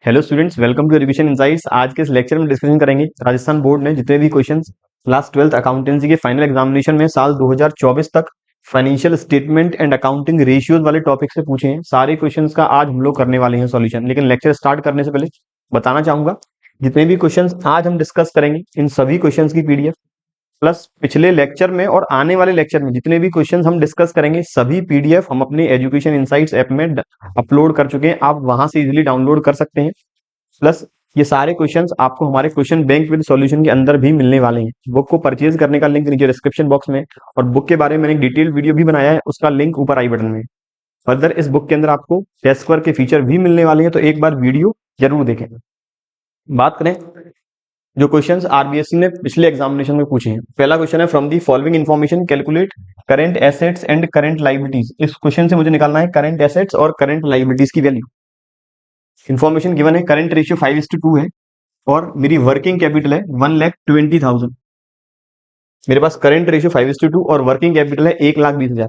Hello students, welcome to Education Insights. आज के इस लेक्चर में डिस्कशन करेंगे राजस्थान बोर्ड ने जितने भी क्वेश्चंस क्लास 12th अकाउंटेंसी के फाइनल एग्जामिनेशन में साल 2024 तक financial statement and accounting ratios वाले टॉपिक से पूछे हैं, सारे क्वेश्चंस का आज हम लोग करने वाले हैं सॉल्यूशन। लेकिन लेक्चर स्टार्ट करने से पहले बताना चाहूंगा, जितने भी क्वेश्चंस आज हम डिस्कस करेंगे इन सभी क्वेश्चंस की पीडीएफ प्लस पिछले लेक्चर में और आने वाले लेक्चर में जितने भी क्वेश्चंस हम डिस्कस करेंगे सभी पीडीएफ हम अपने एजुकेशन इनसाइट्स ऐप में अपलोड कर चुके हैं। आप वहां से इजीली डाउनलोड कर सकते हैं। प्लस ये सारे क्वेश्चंस आपको हमारे क्वेश्चन बैंक विद सॉल्यूशन के अंदर भी मिलने वाले हैं। बुक को परचेज करने का लिंक नीचे डिस्क्रिप्शन बॉक्स में, और बुक के बारे में मैंने एक डिटेल वीडियो भी बनाया है, उसका लिंक ऊपर आई बटन में। फर्दर इस बुक के अंदर आपको टेस्ट वर्क के फीचर भी मिलने वाले हैं, तो एक बार वीडियो जरूर देखें। बात करें जो क्वेश्चंस आरबीएससी ने पिछले एग्जामिनेशन में पूछे हैं। पहला क्वेश्चन है, from the following information calculate current assets and current liabilities. इस क्वेश्चन से मुझे निकालना है करंट एसेट्स और करंट लाइबिलिटीज की वैल्यू। इन्फॉर्मेशन गिवन है, करंट रेशियो 5:2 है और मेरी वर्किंग कैपिटल है 1,20,000। मेरे पास करंट रेशियो 5:2 और वर्किंग कैपिटल है 1,20,000।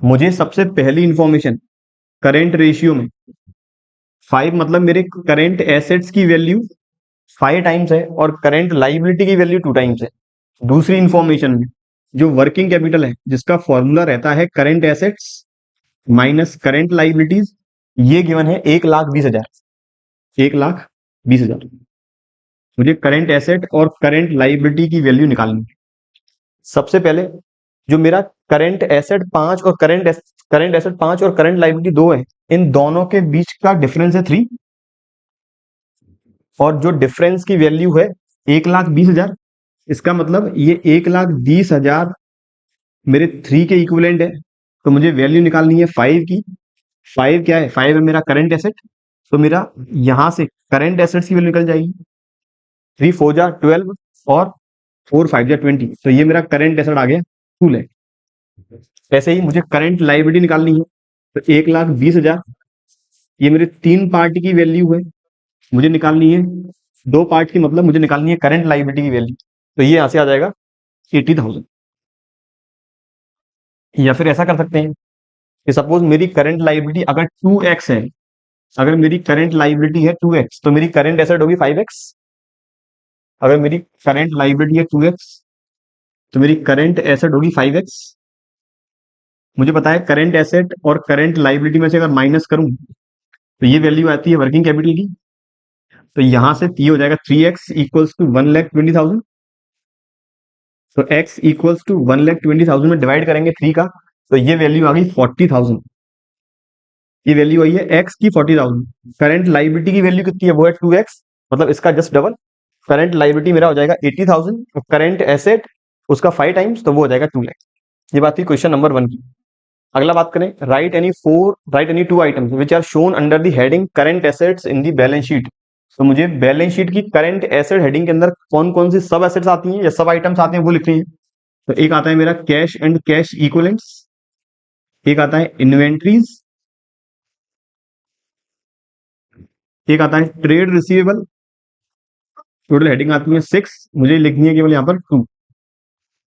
मुझे सबसे पहली इंफॉर्मेशन करंट रेशियो में 5 मतलब मेरे करंट एसेट्स की वैल्यू 5 टाइम्स है और करंट लाइबिलिटी की वैल्यू 2 टाइम्स है। दूसरी इंफॉर्मेशन में जो वर्किंग कैपिटल है, जिसका फॉर्मूला रहता है current assets minus current liabilities, ये गिवन है 1,20,000। 1,20,000। मुझे करंट एसेट और करंट लाइबिलिटी की वैल्यू निकालनी है। सबसे पहले जो मेरा करंट एसेट 5 और करंट एसेट 5 और करंट लाइबिलिटी 2 है, इन दोनों के बीच का डिफरेंस है 3, और जो डिफरेंस की वैल्यू है 1,20,000। इसका मतलब ये 1,20,000 मेरे 3 के इक्विवेलेंट है। तो मुझे वैल्यू निकालनी है 5 की। 5 क्या है? 5 है मेरा करंट एसेट। तो मेरा यहां से करंट एसेट्स की वैल्यू निकल जाएगी 3 4 जा 12 और 4 5 जा 20। तो ये मेरा करंट एसेट आ गया 2 लाख। ऐसे ही मुझे करंट लाइबिलिटी निकालनी है, तो 1,20,000 ये मेरे 3 पार्ट की वैल्यू है। मुझे निकालनी है 2 पार्ट की, मतलब मुझे निकालनी है करंट लाइबिलिटी की वैल्यू। तो ये यहां से आ जाएगा 80,000। या फिर ऐसा कर सकते हैं कि सपोज मेरी करंट लाइबिलिटी अगर 2x है, अगर मेरी करंट लाइबिलिटी है 2x, तो मेरी करंट एसेट होगी 5x। अगर मेरी करंट लाइबिलिटी है 2x, तो मेरी करंट एसेट होगी 5x। मुझे पता है करंट एसेट और करंट लाइबिलिटी में से अगर माइनस करूं तो ये वैल्यू आती है वर्किंग कैपिटल की। तो यहां से ये हो जाएगा 3x इक्वल्स टू 1,20,000। तो x इक्वल्स टू 1,20,000 में डिवाइड करेंगे 3 का, तो ये वैल्यू आ गई 40,000। ये वैल्यू आई है x की 40,000। करंट लाइबिलिटी की वैल्यू कितनी है? वो है 2x, मतलब इसका जस्ट डबल। करंट लाइबिलिटी मेरा हो जाएगा 80,000 और करंट एसेट उसका 5 टाइम्स, तो वो हो जाएगा 2 लाख। ये बात थी क्वेश्चन नंबर 1 की। अगला बात करें, write any 2 items which are shown under the heading current assets in the balance sheet. तो मुझे बैलेंस शीट की करंट एसेट हेडिंग के अंदर कौन कौन सी सब एसेट्स आती हैं या सब आइटम्स आते हैं वो लिखनी है। तो एक आता है मेरा कैश एंड कैश इक्विवेलेंट्स, एक आता है इन्वेंट्रीज, एक आता है ट्रेड रिसीवेबल। टोटल हेडिंग आती है 6, मुझे लिखनी है केवल यहाँ पर 2,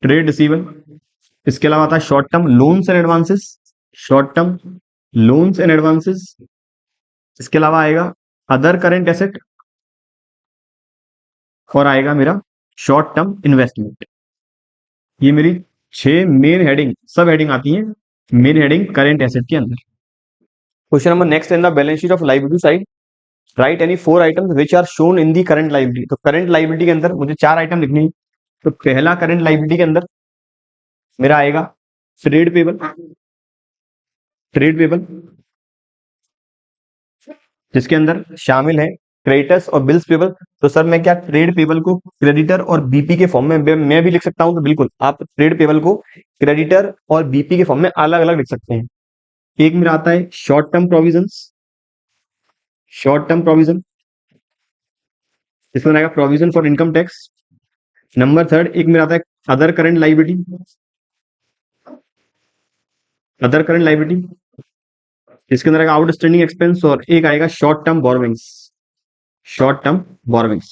ट्रेड रिसीवेबल। इसके अलावा आता है short term loans and advances, short term loans and advances. इसके अलावा आएगा अदर करंट एसेट और आएगा मेरा शॉर्ट टर्म इन्वेस्टमेंट। ये मेरी 6 मेन हेडिंग, सब हेडिंग आती हैं मेन हेडिंग करंट एसेट के अंदर। Question number next in the balance sheet of liability side, write any 4 items which are shown in the current liability. तो करंट लायबिलिटी के अंदर मुझे 4 आइटम लिखनी है। तो पहला करंट लायबिलिटी के अंदर मेरा आएगा ट्रेड पेबल। ट्रेड पेबल जिसके अंदर शामिल है क्रेडिटर्स और बिल्स पेबल। तो सर मैं क्या ट्रेड पेबल को क्रेडिटर और बीपी के फॉर्म में मैं भी लिख सकता हूं? तो बिल्कुल, आप ट्रेड पेबल को क्रेडिटर और बीपी के फॉर्म में अलग अलग लिख सकते हैं। एक मेरा आता है short term provisions, short term provision, इसमें आएगा provision for income tax. Number 3 एक मेरा आता है other current liability, other current liability, इसके अंदर आएगा आउटस्टैंडिंग एक्सपेंस, और एक आएगा short term borrowings, short term borrowings.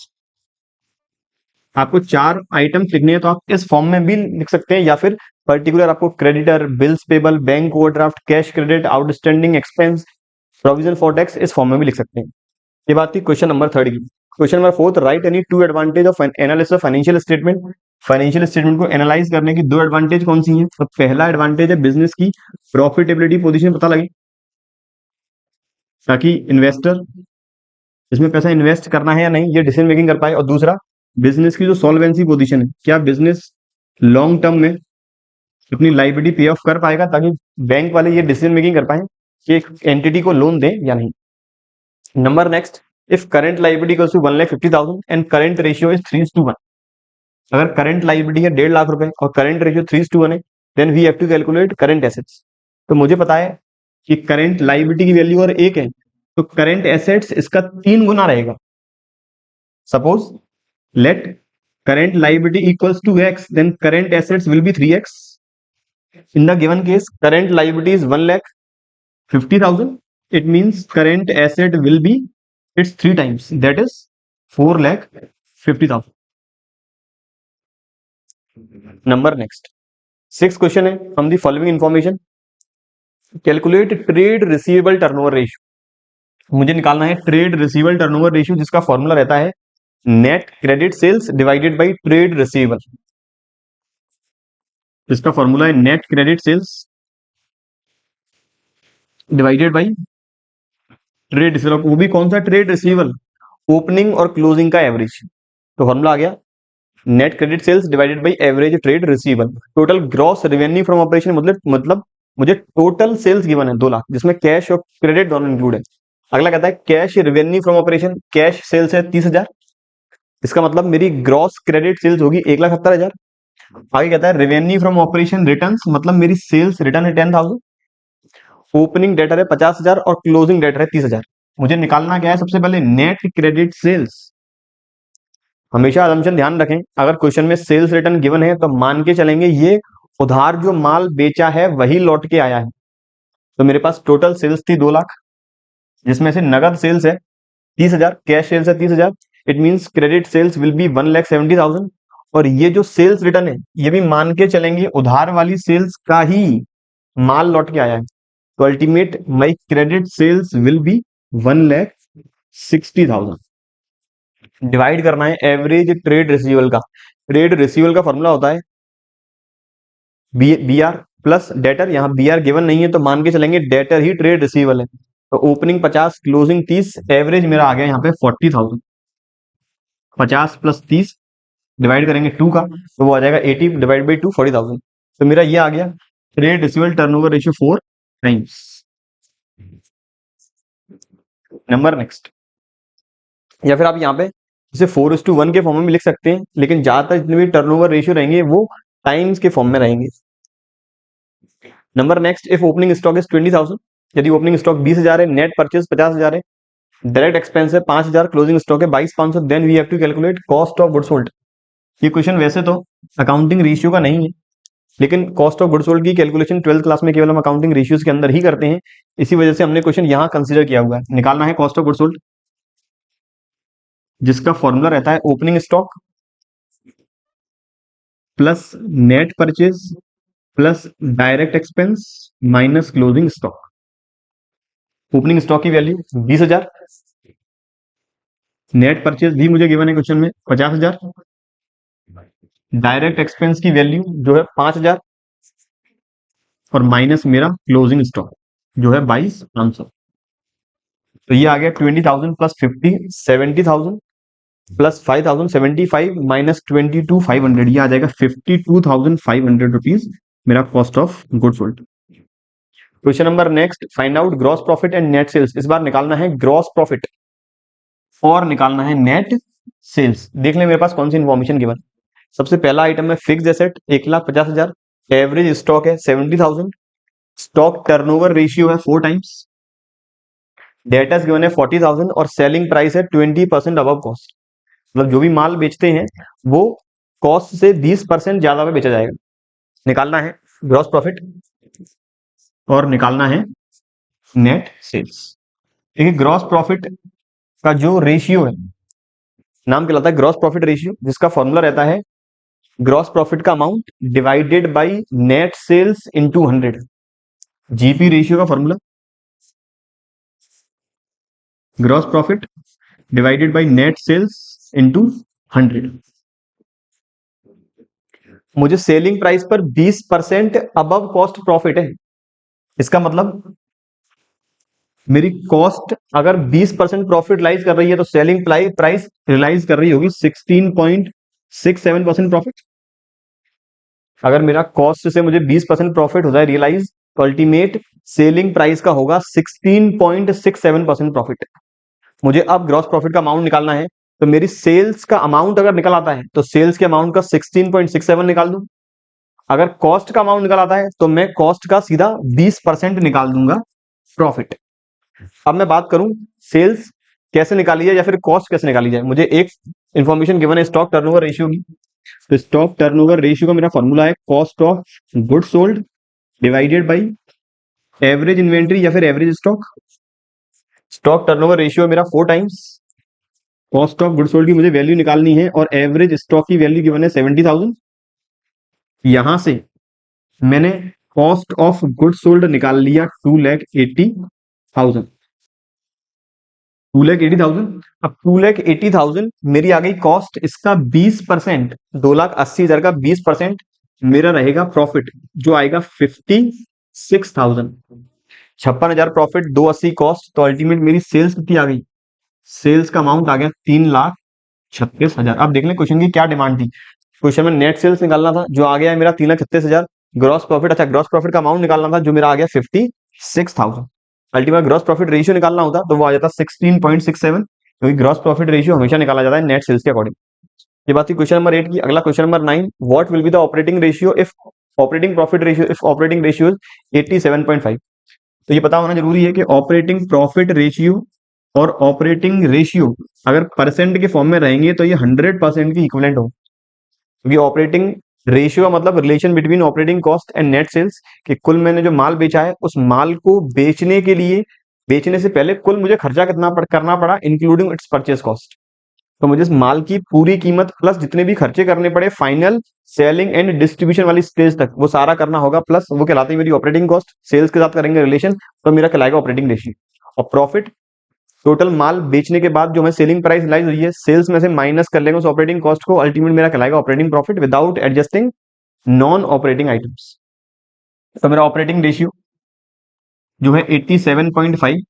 आपको 4 आइटम्स लिखने हैं तो आप इस फॉर्म में भी लिख सकते हैं, या फिर पर्टिकुलर आपको creditor, bills payable, bank overdraft, cash credit, outstanding expense, provision for tax, इस फॉर्म में भी लिख सकते हैं। ये बात थी क्वेश्चन नंबर 3 की। Question number 4, right any two advantage of analysis of financial statement. Financial statement को एनालाइज करने की दो एडवांटेज कौन सी हैं? तो पहला एडवांटेज है बिजनेस की प्रॉफिटेबिलिटी पोजीशन पता लगे, ताकि इन्वेस्टर इसमें पैसा इन्वेस्ट करना है या नहीं ये डिसीजन मेकिंग कर पाए। और दूसरा, बिजनेस की जो सॉल्वेंसी पोजीशन है, क्या बिजनेस लॉन्ग टर्म में अपनी लाइबिलिटी पे ऑफ कर पाएगा, ताकि बैंक वाले ये डिसीजन मेकिंग कर पाए कि एक एंटिटी को लोन दें या नहीं। Number next, if current liability equals to 1,50,000 and current ratio is 3:1। अगर करंट लाइबिलिटी है 1.5 लाख रुपए और करंट रेशियो 3:1 है, then we have to calculate current assets. तो मुझे पता है कि करंट लाइबिलिटी की वैल्यू और 1 है, तो करंट एसेट्स इसका 3 गुना रहेगा। Suppose let current liability equals to x, then current assets will be 3x. In the given case, current liability is 1,50,000. It means current asset will be its 3 times, that is 4,50,000. Number next. 6th question है, from the following information, calculate trade receivable turnover ratio. मुझे निकालना है trade receivable turnover ratio, जिसका formula रहता है net credit sales divided by trade receivable. इसका formula है net credit sales divided by trade receivable. वो भी कौन सा ट्रेड रिसीवेबल? ओपनिंग और क्लोजिंग का एवरेज। तो फॉर्मूला आ गया net credit sales divided by average trade receivable. Total gross revenue from operation, मतलब मुझे टोटल सेल्स गिवन है 2 लाख, जिसमें कैश और क्रेडिट दोनों इंक्लूड है। अगला कहता है cash revenue from operation, cash sales है 30,000, इसका मतलब मेरी ग्रॉस क्रेडिट सेल्स होगी 1,70,000। आगे कहता है रेवेन्यू फ्रॉम ऑपरेशन रिटर्न्स, मतलब मेरी सेल्स रिटर्न है 10,000, ओपनिंग डेटर है 50,000 और क्लोजिंग डेटर है 30,000। मुझे निकालना क्या है? सबसे पहले नेट क्रेडिट सेल्स। हमेशा असम्पशन ध्यान रखें, अगर क्वेश्चन में सेल्स रिटर्न गिवन है तो मान के चलेंगे ये उधार जो माल बेचा है वही लौट के आया है। तो मेरे पास टोटल सेल्स थी 2 लाख, जिसमें से नगद सेल्स है 30,000, कैश सेल्स है 30,000। It means credit sales will be 1,70,000। और ये जो सेल्स रिटर्न है ये भी मान के चलेंगे उधार वाली सेल्स का ही माल लौट के आया है। तो ultimate my credit sales will be 1,60,000। Divide करना है एवरेज ट्रेड रिसीवेबल का। ट्रेड रिसीवेबल का फॉर्मूला होता है बी आर प्लस डेटर। यहाँ बी आर गिवन नहीं है तो मान के चलेंगे डेटर ही ट्रेड रिसीवेबल है। तो ओपनिंग 50, क्लोजिंग 30, एवरेज मेरा आ गया यहाँ पे 40,000। 50 + 30 डिवाइड करेंगे 2 का, तो वो आ जाएगा 80 डिवाइड बाई 2, 40,000। तो मेरा ये आ गया trade receivable turnover ratio 4 times. Number next, या फिर आप यहाँ पे इसे 4:1 के फॉर्म में लिख सकते हैं, लेकिन ज्यादातर जितने भी टर्नओवर रेशियो रहेंगे वो टाइम्स के फॉर्म में रहेंगे। Number next, if opening stock is 20,000, यदि ओपनिंग स्टॉक 20,000 है, नेट परचेज 50,000 है, डायरेक्ट एक्सपेंस है 5,000, क्लोजिंग स्टॉक है 22,500, then we have to calculate cost of goods sold. ये क्वेश्चन वैसे तो अकाउंटिंग रेशियो का नहीं है, लेकिन कॉस्ट ऑफ गुड्स सोल्ड की कैलकुलेशन 12th क्लास में केवल हम अकाउंटिंग रेशियोज के अंदर ही करते हैं, इसी वजह से हमने क्वेश्चन यहाँ कंसीडर किया हुआ है। निकालना है कॉस्ट ऑफ गुड्स सोल्ड, जिसका फॉर्मूला रहता है opening stock plus net purchase plus direct expense minus closing stock. Opening stock की वैल्यू 20,000, नेट परचेज भी मुझे गिवन है क्वेश्चन में 50,000, डायरेक्ट एक्सपेंस की वैल्यू जो है 5,000 और माइनस मेरा क्लोजिंग स्टॉक जो है 22,500। तो ये आ गया 20,000 प्लस 50, 70,000 प्लस 5,000, 75 माइनस 22,500, ये आ जाएगा 52,500 रुपीज मेरा cost of goods sold. Question number next, find out gross profit and net sales. इस बार निकालना है ग्रॉस प्रॉफिट और निकालना है नेट सेल्स। देख लें मेरे पास कौन सी इन्फॉर्मेशन गिवन। सबसे पहला आइटम है फिक्स एसेट 1,50,000, एवरेज स्टॉक है 70,000, स्टॉक टर्नओवर रेशियो है 4 टाइम्स, डेटर्स गिवन है 40,000 और सेलिंग प्राइस है 20% अबव कॉस्ट। मतलब जो भी माल बेचते हैं वो कॉस्ट से 20% ज्यादा पे बेचा जाएगा। निकालना है ग्रॉस प्रॉफिट और निकालना है नेट सेल्स। देखिए ग्रॉस प्रॉफिट का जो रेशियो है नाम कहलाता है ग्रॉस प्रॉफिट रेशियो, जिसका फॉर्मूला रहता है ग्रॉस प्रॉफिट का amount divided by net sales into 100। GP ratio का formula gross profit divided by net sales into 100। मुझे सेलिंग प्राइस पर 20% अबव कॉस्ट प्रॉफिट है। इसका मतलब मेरी कॉस्ट अगर 20% प्रॉफिट रिलाइज कर रही है तो सेलिंग प्राइस रिलाइज कर रही होगी 16.67% प्रॉफिट। अगर मेरा कॉस्ट से मुझे 20% प्रॉफिट हो जाए रियलाइज, तो अल्टीमेट सेलिंग प्राइस का होगा 16.67% प्रॉफिट। मुझे अब ग्रॉस प्रॉफिट का अमाउंट निकालना है, तो मेरी सेल्स का अमाउंट अगर निकल आता है तो सेल्स के अमाउंट का 16.67 निकाल दूं। अगर कॉस्ट का अमाउंट निकल आता है तो मैं कॉस्ट का सीधा 20% निकाल दूंगा प्रॉफिट। अब मैं बात करूं सेल्स कैसे निकाली जाए या फिर कॉस्ट कैसे निकाली जाए। मुझे एक इंफॉर्मेशन गिवन है स्टॉक टर्नओवर रेशियो की। तो स्टॉक टर्नओवर रेशियो का मेरा फॉर्मूला है cost of good sold divided by average inventory या फिर average stock. Stock turnover ratio मेरा 4 times cost of good sold की मुझे वैल्यू निकालनी है और एवरेज स्टॉक की वैल्यू गिवन है 70,000। यहां से मैंने कॉस्ट ऑफ गुड सोल्ड निकाल लिया 2,80,000। 2,80,000। अब 2,80,000 मेरी आ गई कॉस्ट, इसका 20%, 2,80,000 का 20% मेरा रहेगा प्रॉफिट जो आएगा 56,000। 56,000 प्रॉफिट, 280 कॉस्ट, तो अल्टीमेट मेरी सेल्स कितनी आ गई? सेल्स का अमाउंट आ गया 3,36,000। अब देख लें क्वेश्चन की क्या डिमांड थी। क्वेश्चन में नेट सेल्स निकालना था जो आ गया है मेरा 3,36,000। ग्रॉस प्रॉफिट, अच्छा ग्रॉस प्रॉफिट का अमाउंट निकालना था जो मेरा आ गया 56,000। अल्टीमेट ग्रॉस प्रॉफिट रेशियो निकालना होता तो वो आ जाता 16.67, क्योंकि ग्रॉस प्रॉफिट रेशियो हमेशा निकाला जाता है नेट सेल्स के अकॉर्डिंग। ये बात थी क्वेश्चन नंबर 8 की। अगला question number 9, what will be the operating ratio if operating profit ratio if operating ratio 87.5। तो ये पता होना जरूरी है कि ऑपरेटिंग प्रॉफिट रेशियो और ऑपरेटिंग रेशियो अगर परसेंट के फॉर्म में रहेंगे तो ये 100% की इक्विवेलेंट हो, क्योंकि ऑपरेटिंग रेशियो का मतलब relation between operating cost and net sales, कि कुल मैंने जो माल बेचा है उस माल को बेचने के लिए, बेचने से पहले कुल मुझे खर्चा कितना करना पड़ा इंक्लूडिंग इट्स परचेस कॉस्ट। तो मुझे इस माल की पूरी कीमत प्लस जितने भी खर्चे करने पड़े फाइनल सेलिंग एंड डिस्ट्रीब्यूशन वाली स्टेज तक वो सारा करना होगा, प्लस वो कहलाती है मेरी ऑपरेटिंग कॉस्ट। सेल्स के साथ करेंगे रिलेशन तो मेरा कहलाएगा ऑपरेटिंग रेशियो। और प्रॉफिट टोटल माल बेचने के बाद जो हमें सेलिंग प्राइस रिलाइज हुई है सेल्स में से माइनस कर लेंगे उस ऑपरेटिंग कॉस्ट को, अल्टीमेट मेरा कहलाएगा operating profit without adjusting non operating items. तो मेरा ऑपरेटिंग रेशियो जो है 87.5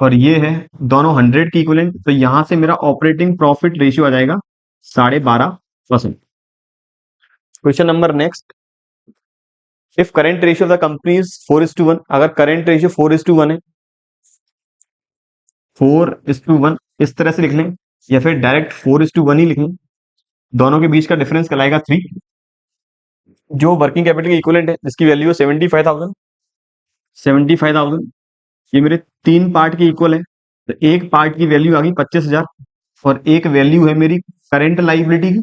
और ये है दोनों 100 की इक्विवेलेंट, तो यहां से मेरा ऑपरेटिंग प्रॉफिट रेशियो आ जाएगा 12.5%। Question number next, if current ratio of the company is 4:1, अगर करेंट रेशियो 4:1 है, 4:1 इस तरह से लिख लें या फिर डायरेक्ट 4:1 ही लिख लें, दोनों के बीच का डिफरेंस कहलाएगा 3, जो वर्किंग कैपिटल की इक्विवेलेंट है जिसकी वैल्यू है 75,000। 75,000 ये मेरे 3 पार्ट के इक्वल है, तो एक पार्ट की वैल्यू आ गई 25,000 और एक वैल्यू है मेरी करंट लाइबिलिटी की।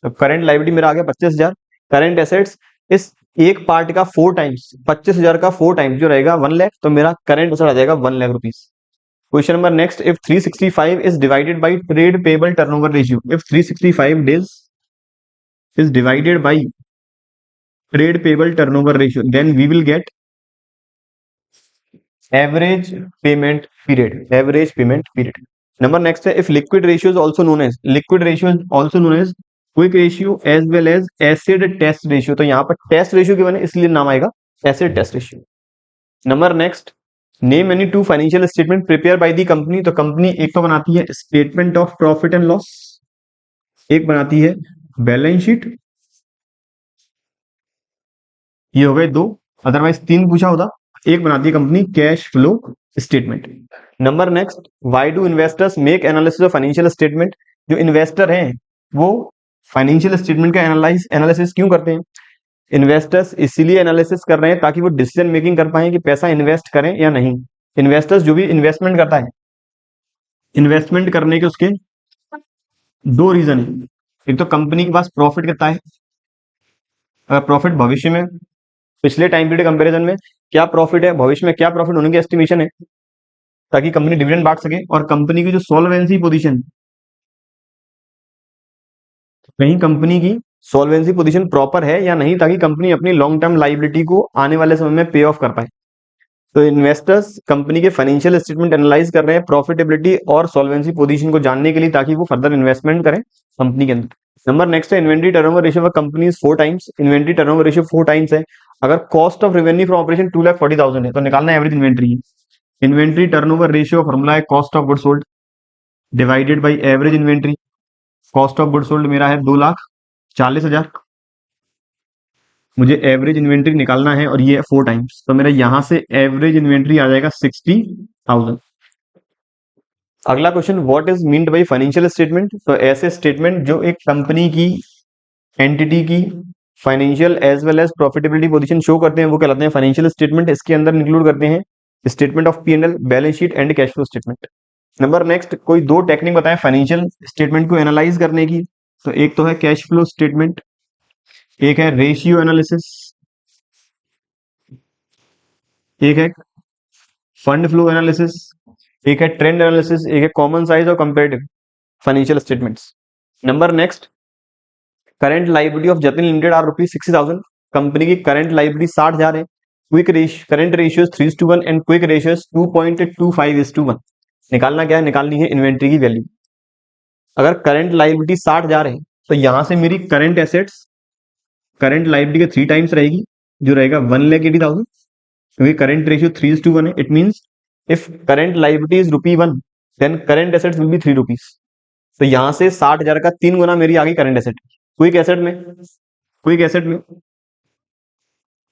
तो करंट लाइबिलिटी मेरा आ गया 25,000। करंट एसेट्स इस एक पार्ट का 4 टाइम्स, 25,000 का 4 टाइम्स जो रहेगा 1 लाख, तो मेरा करंट एसेट आ जाएगा 1 lakh rupees. Question number next, if 365 is divided by trade payable turnover ratio, if 365 days is divided by trade payable turnover ratio, then we will get average payment period, average payment period. Number next है, if liquid ratio is also known as, liquid ratio is also known as quick ratio as well as acid test ratio, तो यहां पर test ratio के बने इसलिए नाम आएगा acid test ratio. Number next, name any 2 financial statement prepare by the company, तो company एक तो बनाती है statement of profit and loss, एक बनाती है बैलेंस शीट, ये हो गए 2, अदरवाइज 3 पूछा होता। एक बनाती है company cash flow statement. Number next, why do investors make analysis of financial statement, जो इन्वेस्टर हैं वो फाइनेंशियल स्टेटमेंट का एनालिसिस क्यों करते हैं? इन्वेस्टर्स इसीलिए एनालिसिस कर रहे हैं ताकि वो डिसीजन मेकिंग कर पाए कि पैसा इन्वेस्ट करें या नहीं। इन्वेस्टर्स जो भी इन्वेस्टमेंट करता है, इन्वेस्टमेंट करने के उसके 2 रीजन है। एक तो कंपनी के पास प्रॉफिट कितना है, अगर प्रॉफिट भविष्य में पिछले टाइम पीरियड कंपैरिजन में क्या प्रॉफिट है, भविष्य में क्या प्रॉफिट होने की एस्टिमेशन है, ताकि कंपनी डिविडेंड बांट सके। और कंपनी की जो सॉल्वेंसी पोजीशन, कहीं कंपनी की सॉल्वेंसी पोजीशन प्रॉपर है या नहीं, ताकि कंपनी अपनी लॉन्ग टर्म लाइबिलिटी को आने वाले समय में पे ऑफ कर पाए। तो इन्वेस्टर्स कंपनी के फाइनेंशियल स्टेटमेंट एनालाइज कर रहे हैं प्रॉफिटेबिलिटी और सॉल्वेंसी पोजीशन को जानने के लिए, ताकि वो फर्दर इन्वेस्टमेंट करें कंपनी के अंदर। नंबर नेक्स्ट है inventory turnover ratio of company is 4 times. Inventory turnover ratio 4 times है। अगर cost of revenue from operation 2,40,000 है तो निकालना एवरेज इन्वेंट्री है। इन्वेंट्री टर्नओवर रेशियो फॉर्मूला है cost of good sold divided by average inventory. Cost of good sold मेरा है 2,40,000, मुझे एवरेज इन्वेंट्री निकालना है और ये है 4 टाइम्स, तो मेरा यहां से एवरेज इन्वेंट्री आ जाएगा 60,000। अगला question, what is meant by financial statement. तो ऐसे स्टेटमेंट जो एक कंपनी की एंटिटी की financial as well as profitability position show करते हैं वो कहलाते हैं फाइनेंशियल स्टेटमेंट। इसके अंदर इंक्लूड करते हैं statement of P&L, balance sheet and cash flow statement. Number next, कोई 2 टेक्निक बताएं फाइनेंशियल स्टेटमेंट को एनालाइज करने की। तो एक तो है कैश फ्लो स्टेटमेंट, एक है रेशियो एनालिसिस, एक है फंड फ्लो एनालिसिस, एक है ट्रेंड एनालिसिस, एक है कॉमन साइज और comparative financial statements. Number next, current liability of Jatin limited are ₹60,000। Company की करंट लाइबिलिटी 60,000 है। Quick ratio, current ratio 3:1 and quick ratio 2.25:1। निकालना क्या है, निकालनी है इन्वेंट्री की वैल्यू। अगर करंट लाइबिलिटी 60,000 है तो यहां से मेरी करंट एसेट्स करंट लाइबिलिटी के 3 टाइम्स रहेगी, जो रहेगा 1,80,000, क्योंकि करंट रेशियो 3:1 है। It means if current liability is ₹1 then current assets will be ₹3। तो यहां से 60,000 का 3 गुना मेरी आ गई करंट एसेट। क्विक एसेट में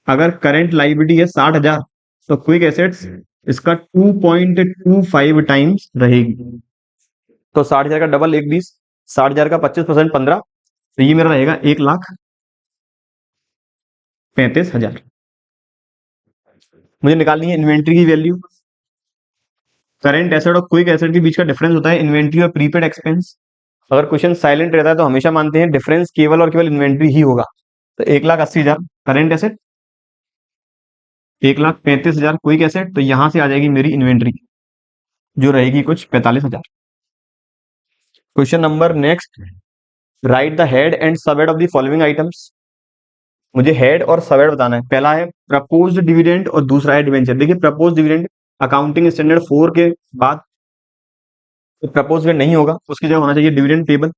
अगर करंट लाइबिलिटी है 60,000 तो क्विक एसेट्स इसका 2.25 टाइम्स रहेगी। तो 60,000 का डबल 1,20, 60,000 का 25% 15, तो ये मेरा रहेगा 1,35,000। मुझे निकालनी है इन्वेंट्री की वैल्यू। करंट एसेट और क्विक एसेट के बीच का डिफरेंस होता है इन्वेंट्री और प्रीपेड एक्सपेंस। अगर क्वेश्चन साइलेंट रहता है तो हमेशा मानते हैं डिफरेंस केवल और केवल इन्वेंट्री ही होगा। तो 1,80,000 करंट एसेट, 1,35,000 क्विक एसेट, तो यहां से आ जाएगी मेरी इन्वेंट्री जो रहेगी कुछ 45,000। Question number next, write the head and sub head of the following items. मुझे हेड और सब हेड बताना है। पहला है प्रपोज्ड डिविडेंड और दूसरा है डिवेंचर। देखिए प्रपोज्ड डिविडेंड अकाउंटिंग स्टैंडर्ड 4 के बाद प्रपोज डिविडेंड नहीं होगा, उसकी जगह होना चाहिए डिविडेंड पेबल,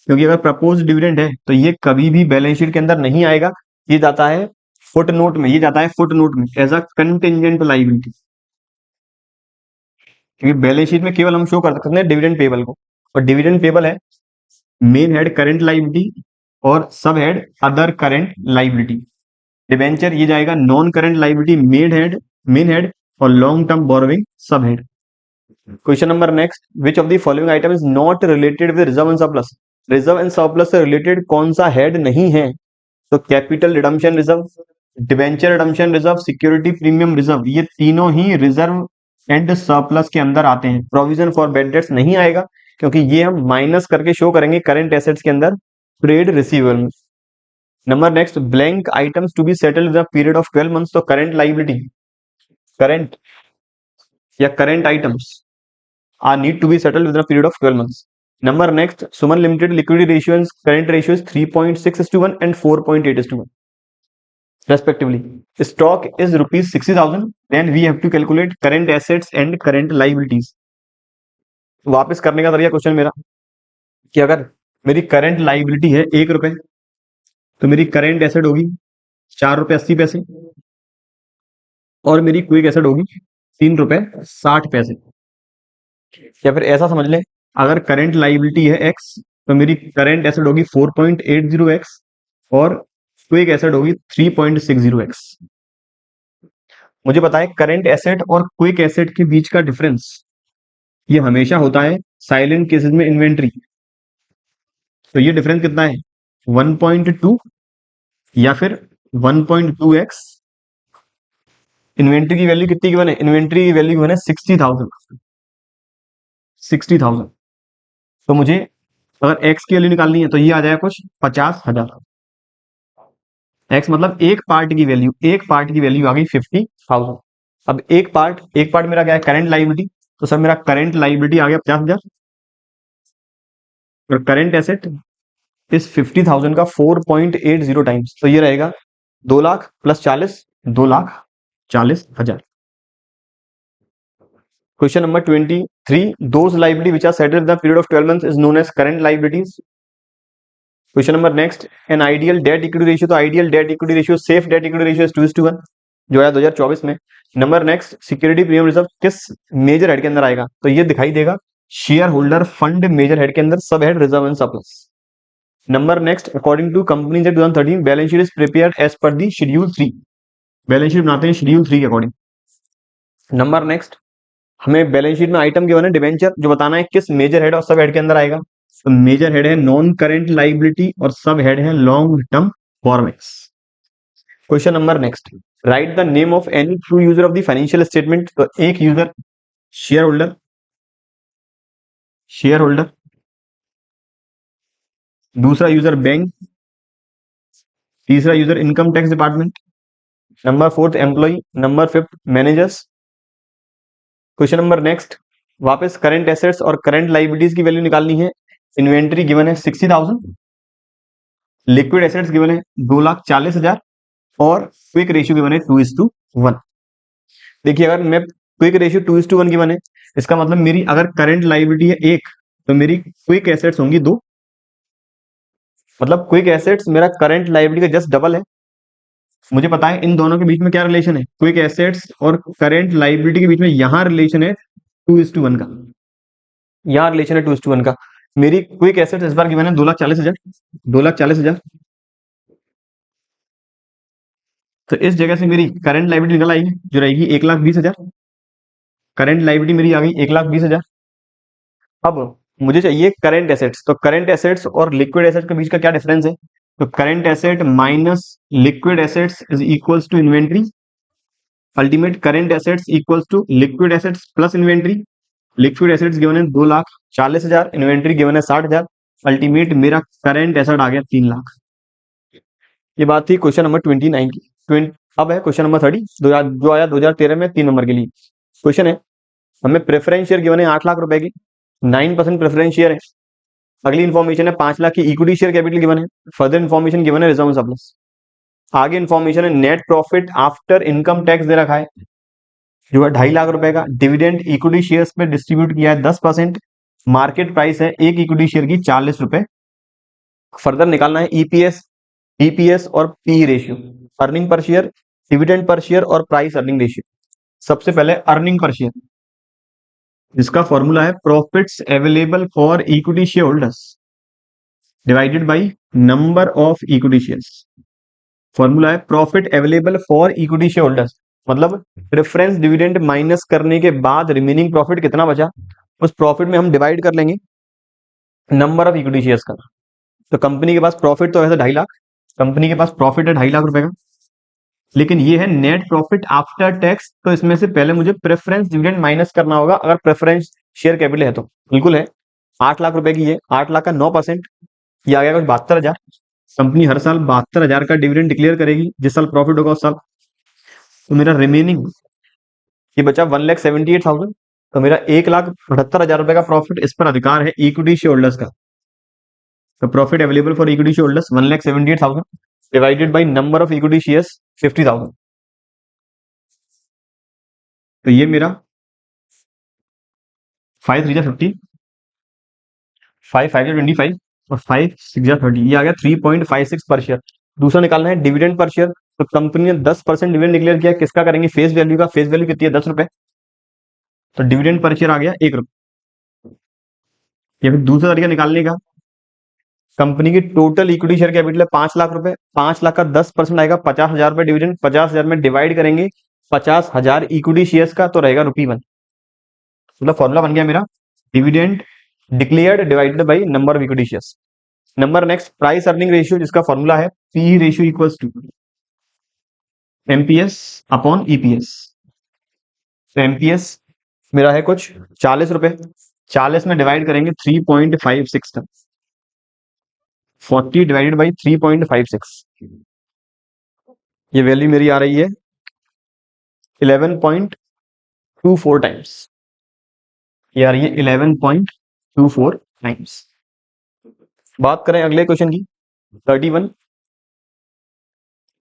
क्योंकि अगर प्रपोज डिविडेंड है तो ये कभी भी बैलेंस शीट के अंदर नहीं आएगा। ये जाता है फुट नोट में, ये जाता है फुट नोट में एज अ कंटिंजेंट लाइबिलिटी, क्योंकि बैलेंस शीट में केवल हम शो कर सकते हैं डिविडेंड पेबल को। और डिविडेंड पेबल है मेन हेड करंट लाइबिलिटी और sub head other current liability. Debenture ये जाएगा non current liability main head और लॉन्ग टर्म बोरोइंग सब head. Question number next, which of the following item is not related with reserve and surplus. Reserve and surplus से related कौन सा head नहीं है। तो capital redemption reserve, debenture redemption reserve, security premium reserve, ये तीनों ही reserve and surplus के अंदर आते हैं। प्रोविजन फॉर बैड डेट्स नहीं आएगा, क्योंकि ये हम माइनस करके शो करेंगे करंट एसेट्स के अंदर ट्रेड रिसीवेबल में। Number next, blank items to be settled with a period of 12 months. तो करंट लाइबिलिटी, करंट या current items are need to be settled with a period of 12 months. Number next, Suman limited liquidity ratio and current ratio is 3.6:1 and 4.8:1 respectively. Stock is ₹60,000, then we have to calculate current assets and current liabilities. वापस करने का तरीका question मेरा कि अगर मेरी current liability है ₹1 तो मेरी करंट एसेट होगी ₹4.80 और मेरी क्विक एसेट होगी ₹3.60। या फिर ऐसा समझ लें, अगर करंट लाइबिलिटी है X तो मेरी करंट एसेट होगी 4.80X और क्विक एसेट होगी 3.60X। मुझे बताएं करंट एसेट और क्विक एसेट के बीच का डिफरेंस ये हमेशा होता है साइलेंट केसेस में इन्वेंट्री। तो ये डिफरेंस कितना है 1.2 या फिर 1.2x। इन्वेंट्री की वैल्यू कितनी गिवन है, इन्वेंट्री की वैल्यू गिवन है 60,000। तो मुझे अगर x की वैल्यू निकालनी है तो ये आ जाएगा कुछ 50,000। x मतलब एक पार्ट की वैल्यू आ गई 50,000। अब एक पार्ट मेरा क्या है करंट लाइबिलिटी, तो सर मेरा करंट लाइबिलिटी आ गया 50,000 और करंट एसेट इस 50,000 का 4.80 टाइम्स, तो ये रहेगा 2 lakh plus 40, 2,40,000। Question number 23, those liability which are settled in the period of 12 months is known as current liabilities. Question number next, an ideal debt equity ratio, तो ideal debt equity ratio, safe debt equity ratio is 2:1 जो है 2024 में। Number next, security premium reserve किस major head के अंदर आएगा, तो ये दिखाई देगा share holder fund major head के अंदर, sub head reserve and surplus. Number next, according to companies act 2013 balance sheet is prepared as per the schedule 3, balance sheet बनाते हैं शेड्यूल 3 के अकॉर्डिंग। नंबर नेक्स्ट, हमें बैलेंस शीट में item given है debenture, जो बताना है किस मेजर हेड और सब हेड के अंदर आएगा। तो मेजर हेड है नॉन करेंट लाइबिलिटी और सब हेड है long term borrowings. Question number next, write the name of any true user of the financial statement, तो एक user shareholder, shareholder, दूसरा यूजर बैंक, तीसरा user income tax department, number 4 employ, number 5 managers. Question number next, वापस current assets और current liabilities की value निकालनी है। Inventory given है 60,000, लिक्विड एसेट्स गिवन है 2,40,000 और क्विक रेशियो गिवन है 2:1। देखिए अगर मैं क्विक रेशियो 2:1 गिवन है, इसका मतलब मेरी अगर करंट लाइबिलिटी है 1 तो मेरी क्विक एसेट्स होंगी 2, मतलब क्विक एसेट्स मेरा करंट लाइबिलिटी का जस्ट डबल है। मुझे पता है इन दोनों के बीच में क्या रिलेशन है, क्विक एसेट्स और करंट लाइबिलिटी के बीच में यहां रिलेशन है 2:1 का, यहां रिलेशन है 2:1 का। मेरी क्विक एसेट्स इस बार गिवन है 2,40,000, 2,40,000, तो इस जगह से मेरी करंट लाइबिलिटी निकल आएगी जो रहेगी 1,20,000, करंट लाइबिलिटी मेरी आ गई 1,20,000। अब मुझे चाहिए करंट एसेट्स, तो करंट एसेट्स और लिक्विड एसेट्स के बीच का क्या डिफरेंस है, तो current asset minus liquid assets is equals to inventory, ultimate current assets equals to liquid assets plus inventory. Liquid assets given है 2,40,000, इन्वेंट्री गिवन है 60,000, अल्टीमेट मेरा करंट एसेट आ गया 3 लाख। ये बात थी क्वेश्चन नंबर 29 की। अब है क्वेश्चन नंबर 30 जो आया 2013 में 3 नंबर के लिए। क्वेश्चन है, हमें प्रेफरेंस शेयर गिवन है 8 लाख रुपए की, 9% प्रेफरेंस शेयर है। अगली इन्फॉर्मेशन है 5 लाख की इक्विटी शेयर कैपिटल गिवन है। फर्दर इन्फॉर्मेशन गिवन है रिजर्व सरप्लस। आगे इन्फॉर्मेशन है net profit after income tax दे रखा है जो है 2.5 लाख रुपए का। डिविडेंड इक्विटी शेयर्स पे डिस्ट्रीब्यूट किया है 10%। मार्केट प्राइस है एक इक्विटी शेयर की 40 रुपए। फर्दर निकालना है ईपीएस, ईपीएस और P ratio, earning per share, dividend per share और प्राइस अर्निंग रेशियो। सबसे पहले अर्निंग पर शेयर, जिसका फॉर्मूला है profits available for equity share holders divided by number of equity shares. Formula है profit available for equity share holders, मतलब preference dividend minus करने के बाद रिमेनिंग प्रॉफिट कितना बचा, उस प्रॉफिट में हम डिवाइड कर लेंगे नंबर ऑफ इक्विटी शेयर्स का। तो कंपनी के पास प्रॉफिट तो वैसे 2.5 लाख, कंपनी के पास प्रॉफिट है 2.5 लाख रुपए का, लेकिन ये है नेट प्रॉफिट आफ्टर टैक्स, तो इसमें से पहले मुझे प्रेफरेंस डिविडेंड माइनस करना होगा अगर प्रेफरेंस शेयर कैपिटल है तो। बिल्कुल है, 8 लाख रुपए की है, 8 लाख का 9%, ये आ गया कुछ 72,000। कंपनी हर साल 72,000 का डिविडेंड डिक्लेयर करेगी, जिस साल प्रॉफिट होगा उस साल। तो मेरा रिमेनिंग ये बचा 1,78,000, तो मेरा 1,78,000 रुपए का प्रॉफिट इस पर अधिकार है इक्विटी शेयर होल्डर्स का। तो profit available for equity share holders 1,78,000 divided by number of equity shares 50,000। तो ये मेरा 5 3 50, 5 5 25 और 5 6 30, ये आ गया 3.56 पर शेयर। दूसरा निकालना है डिविडेंड पर शेयर, तो कंपनी ने 10% डिविडेंड डिक्लेयर किया, किसका करेंगे, फेस वैल्यू का। फेस वैल्यू कितनी है, 10 रुपए, तो डिविडेंड पर शेयर आ गया 1 रुपये। या फिर दूसरा तरीका निकालने का, कंपनी की टोटल इक्विटी शेयर कैपिटल है 5 लाख रुपए, 5 लाख का 10% आएगा 50,000 रुपए डिविडेंड, 50,000 में डिवाइड करेंगे 50,000 इक्विटी शेयर्स का, तो रहेगा ₹1। मतलब फॉर्मूला बन गया मेरा dividend declared divided by number of equity shares. Number next, price earning ratio, जिसका फॉर्मूला है P ratio equals to MPS upon EPS. तो एमपीएस मेरा है कुछ 40 रुपए, 40 में डिवाइड करेंगे 3.56 तक, 40 डिवाइडेड बाई 3.56, ये वैल्यू मेरी आ रही है 11.24 टाइम्स, ये आ रही है 11.24 टाइम्स। बात करें अगले क्वेश्चन की, 31,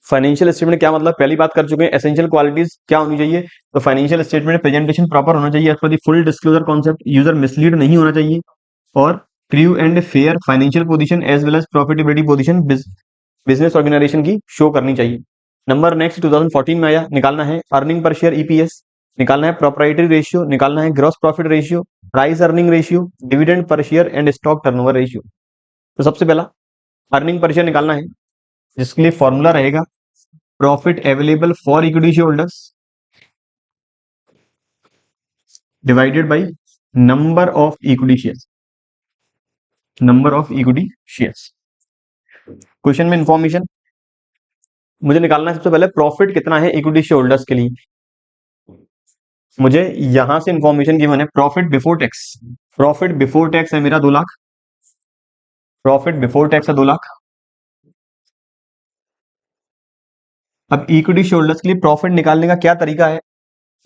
फाइनेंशियल स्टेटमेंट क्या मतलब, पहली बात कर चुके हैं। एसेंशियल क्वालिटीज क्या होनी चाहिए, तो फाइनेंशियल स्टेटमेंट प्रेजेंटेशन प्रॉपर होना चाहिए, as per the full disclosure concept, user mislead नहीं होना चाहिए, और true and fair financial position as well as profitability position business organisation की शो करनी चाहिए। नंबर नेक्स्ट 2014 में आया, निकालना है अर्निंग पर शेयर ईपीएस, निकालना है प्रोप्राइटरी रेशियो, निकालना है gross profit ratio, price earning ratio, dividend per share and stock turnover ratio. तो सबसे पहला अर्निंग पर शेयर निकालना है, जिसके लिए फॉर्मूला रहेगा profit available for equity share holders divided by number of equity shares, number of equity shares. Question में information मुझे निकालना है, सबसे पहले प्रॉफिट कितना है इक्विटी शेयर होल्डर्स के लिए। मुझे यहां से इंफॉर्मेशन गिवन है profit before tax, profit before tax है मेरा 2 लाख, प्रॉफिट बिफोर टैक्स है 2 लाख। अब इक्विटी शेयर होल्डर्स के लिए प्रॉफिट निकालने का क्या तरीका है,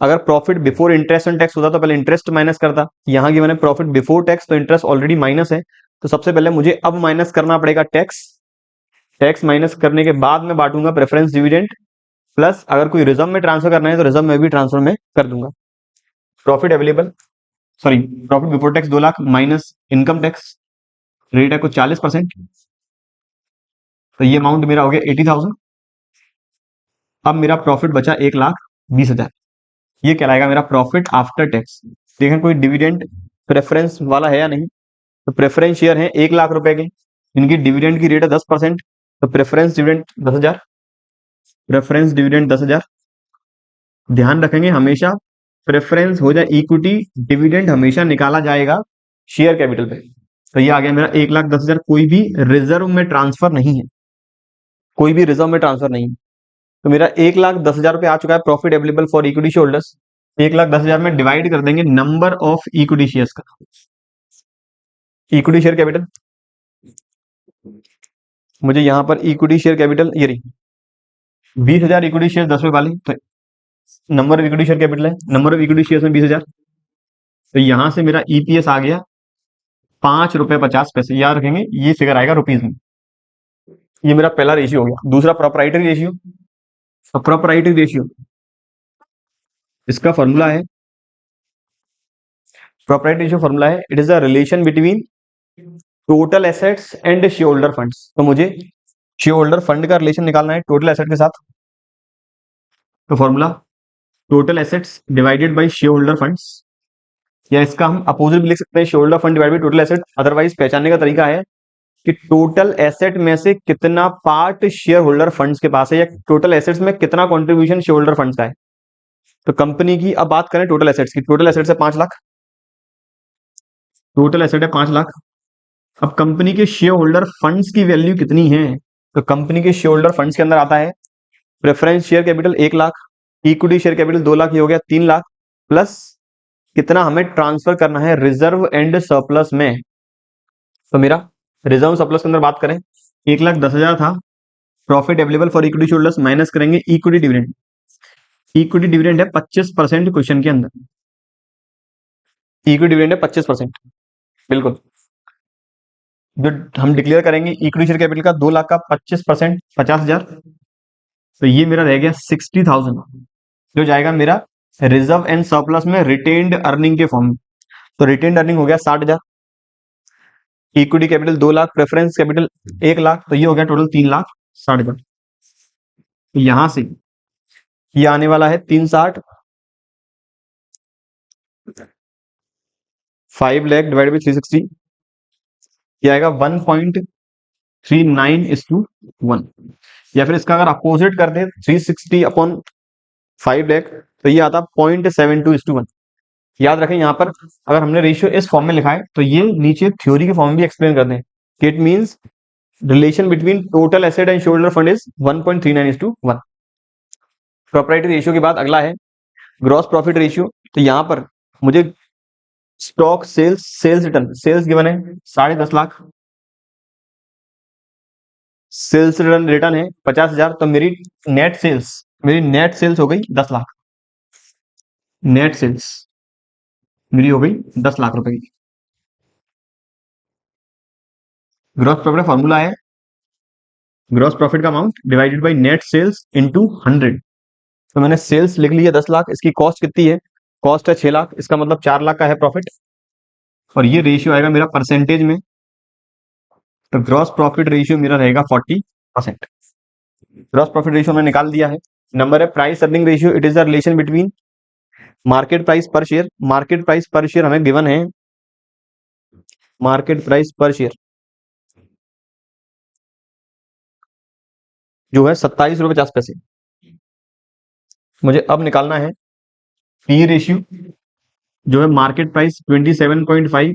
अगर profit before interest and tax होता तो पहले इंटरेस्ट माइनस करता, यहाँ की मैंने प्रॉफिट बिफोर टैक्स तो इंटरेस्ट ऑलरेडी माइनस है, तो सबसे पहले मुझे अब माइनस करना पड़ेगा टैक्स, टैक्स माइनस करने के बाद मैं बांटूंगा प्रेफरेंस डिविडेंड, प्लस अगर कोई रिजर्व में ट्रांसफर करना है तो रिजर्व में भी ट्रांसफर में कर दूंगा। Profit available sorry profit before tax 2 lakh minus income tax rate है कुछ 40%, तो ये अमाउंट मेरा हो गया 80,000। अब मेरा प्रॉफिट बचा 1,20,000, ये कहलाएगा मेरा प्रॉफिट आफ्टर टैक्स। देखें कोई डिविडेंड प्रेफरेंस वाला है या नहीं, तो प्रेफरेंस शेयर है 1 लाख रुपए के, इनकी डिविडेंड की रेट है 10%, तो प्रेफरेंस डिविडेंड 10,000, प्रेफरेंस डिविडेंड 10,000। ध्यान रखेंगे हमेशा प्रेफरेंस हो जाए इक्विटी, डिविडेंड हमेशा निकाला जाएगा शेयर कैपिटल पे। तो ये आ गया मेरा 1,10,000, कोई भी रिजर्व में ट्रांसफर नहीं है, कोई भी रिजर्व में ट्रांसफर नहीं है। तो मेरा 1,10,000 रुपये आ चुका है profit available for equity share holders. 1,10,000 में डिवाइड कर देंगे नंबर ऑफ इक्विटी शेयर्स का, इक्विटी शेयर कैपिटल, मुझे यहां पर इक्विटी शेयर कैपिटल ये रही 20,000 इक्विटी शेयर 10 रुपए वाले, तो number of equity share capital है, नंबर ऑफ इक्विटी शेयर में 20,000, तो यहां से मेरा ईपीएस आ गया 5 रुपए 50 पैसे, याद रखेंगे ये फिगर आएगा रुपीज में। ये मेरा पहला रेशियो हो गया। दूसरा प्रोप्राइटरी रेशियो, प्रोप्राइटरी रेशियो इसका फॉर्मूला है, प्रोप्राइटरी रेशियो फॉर्मूला है it is the relation between total assets and share holder funds. तो मुझे शेयर होल्डर फंड का रिलेशन निकालना है टोटल एसेट के साथ, तो formula total assets divided by share holder funds, या इसका हम अपोजिट भी लिख सकते हैं share holder fund divided by total asset. Otherwise पहचानने का तरीका है कि टोटल एसेट में से कितना पार्ट शेयर होल्डर फंड्स के पास है, या टोटल एसेट्स में कितना कंट्रीब्यूशन शेयर होल्डर फंड्स का है। तो कंपनी की अब बात करें टोटल एसेट्स की, टोटल एसेट्स है 5 लाख, टोटल एसेट है 5 लाख। अब कंपनी के शेयर होल्डर फंड्स की वैल्यू कितनी है, तो कंपनी के शेयर होल्डर फंड्स के अंदर आता है preference share capital 1 lakh, equity share capital 2 lakh, ये हो गया 3 लाख, प्लस कितना हमें ट्रांसफर करना है रिजर्व एंड सरप्लस में। तो मेरा रिजर्व सरप्लस के अंदर बात करें 1,10,000 था, profit available for equity share holders minus करेंगे इक्विटी डिविडेंड, इक्विटी डिविडेंड है 25% क्वेश्चन के अंदर, इक्विटी डिविडेंड है 25%, बिल्कुल जो हम डिक्लेयर करेंगे इक्विटी शेयर कैपिटल का 2 लाख का 25% 50,000, तो ये मेरा रह गया 60,000, जो जाएगा मेरा रिजर्व एंड सरप्लस में रिटेन्ड अर्निंग के फॉर्म में। तो रिटेन्ड अर्निंग हो गया 60,000, equity capital 2 lakh, preference capital 1 lakh, तो ये हो गया टोटल 3,60,000। तो यहां से ये आने वाला है 360, 5 लाख डिवाइड बाई 360, ये आएगा 1.39:1, या फिर इसका अगर अपोजिट कर दे 360 अपॉन 5 लाख, तो ये आता 0.72:1। याद रखें यहाँ पर अगर हमने रेशियो इस फॉर्म में लिखा है तो ये नीचे थ्योरी के फॉर्म में भी एक्सप्लेन कर दें कि it means relation between total asset and share holder fund is 1.39:1। Proprietary ratio के बाद अगला है ग्रॉस प्रॉफिट रेशियो। तो यहाँ पर मुझे stock sales, sales return, sales given है 10.5 लाख, सेल्स रिटर्न रिटर्न है 50,000, तो मेरी नेट सेल्स हो गई 10 लाख, नेट सेल्स मेरी हो गई 10 लाख रुपए की। ग्रॉस प्रॉफिट फॉर्मूला है ग्रॉस प्रॉफिट का amount divided by net sales into 100। तो मैंने सेल्स लिख लिया 10 लाख, इसकी कॉस्ट कितनी है, कॉस्ट है 6 लाख, इसका मतलब 4 लाख का है प्रॉफिट, और ये रेशियो आएगा मेरा परसेंटेज में, तो ग्रॉस प्रॉफिट रेशियो मेरा रहेगा 40%। ग्रॉस प्रॉफिट रेशियो मैंने निकाल दिया है। नंबर है price earning ratio, it is the relation between market price पर शेयर। मार्केट प्राइस पर शेयर हमें गिवन है, मार्केट प्राइस पर शेयर जो है 27.50 रुपये। मुझे अब निकालना है पी रेशियो, जो है मार्केट प्राइस 27.5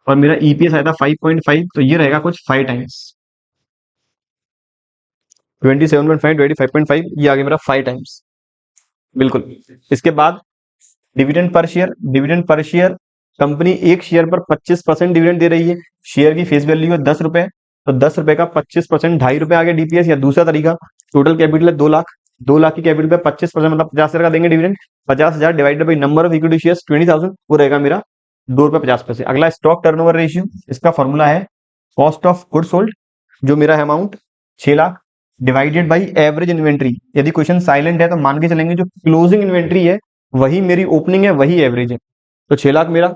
और मेरा ईपीएस आया था 5.5, तो ये रहेगा कुछ 5 टाइम्स। 27.5 डिवाइडेड 5.5, ये आ गया मेरा 5 टाइम्स, बिल्कुल। इसके बाद dividend per share, dividend per share company एक शेयर पर 25% डिविडेंड दे रही है, शेयर की फेस वैल्यू है 10 रुपए, तो 10 रुपए का 25% 2.5 रुपए आ गया डीपीएस। या दूसरा तरीका, टोटल कैपिटल है 2 लाख, 2 लाख की कैपिटल पे 25% मतलब 50,000 का देंगे dividend, 50,000 divided by number of equity shares 20,000, वो रहेगा मेरा 2 रुपए 50 पैसे। अगला स्टॉक टर्नओवर रेशियो, इसका फॉर्मूला है कॉस्ट ऑफ गुड सोल्ड, जो मेरा है amount 6 lakh, divided by average inventory. यदि क्वेश्चन साइलेंट है तो मान के चलेंगे जो क्लोजिंग इन्वेंट्री है वही मेरी ओपनिंग है, वही एवरेज है। तो 6 लाख मेरा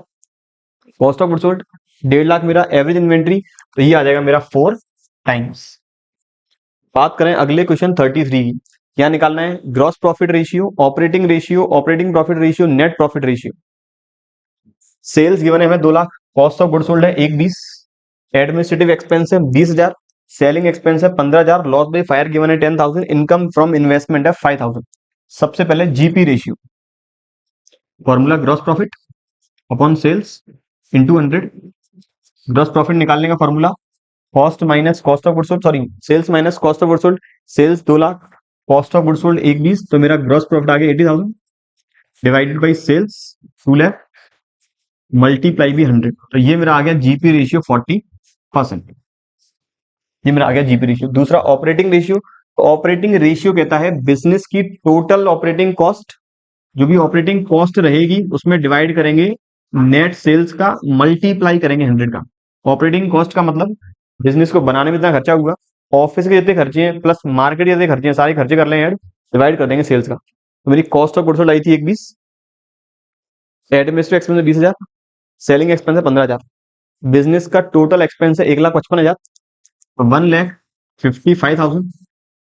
cost of good sold, 1.5 lakh मेरा एवरेज इन्वेंट्री, तो ये आ जाएगा मेरा 4 टाइम्स। बात करें अगले क्वेश्चन 33 की, क्या निकालना है, gross profit ratio, operating ratio, operating profit ratio, net profit ratio. Sales given है हमें 2 lakh, cost of good sold है 1.20, एडमिनिस्ट्रेटिव एक्सपेंस है 20,000, सेलिंग एक्सपेंस है 15,000, लॉस बाई फायर गिवन है 10,000, इनकम फ्रॉम इन्वेस्टमेंट है 5,000। सबसे पहले GP ratio, formula gross profit upon sales into 100। Gross profit निकालने का formula cost minus cost of good sold, sorry sales minus cost of good sold. Sales 2 lakh, cost of good sold 1.20, तो मेरा gross profit आ गया 80,000 divided by sales 2 lakh multiply by 100, तो ये मेरा आ गया जीपी रेशियो 40%। ये मेरा आ गया जीपी रेशियो। दूसरा ऑपरेटिंग रेशियो, ऑपरेटिंग रेशियो कहता है बिजनेस की टोटल ऑपरेटिंग कॉस्ट, जो भी ऑपरेटिंग कॉस्ट रहेगी उसमें डिवाइड करेंगे नेट सेल्स का, मल्टीप्लाई करेंगे 100 का। ऑपरेटिंग कॉस्ट का मतलब बिजनेस को बनाने में इतना खर्चा हुआ, ऑफिस के जितने खर्चे हैं प्लस मार्केट के जितने खर्चे हैं सारे खर्चे कर लें ऐड, डिवाइड कर देंगे सेल्स का। तो मेरी cost of goods sold I थी 1.20, एडमिनिस्ट्रेटिव एक्सपेंस 20,000, सेलिंग एक्सपेंस है 15,000, बिजनेस का टोटल एक्सपेंस है 1,55,000, 1,55,000।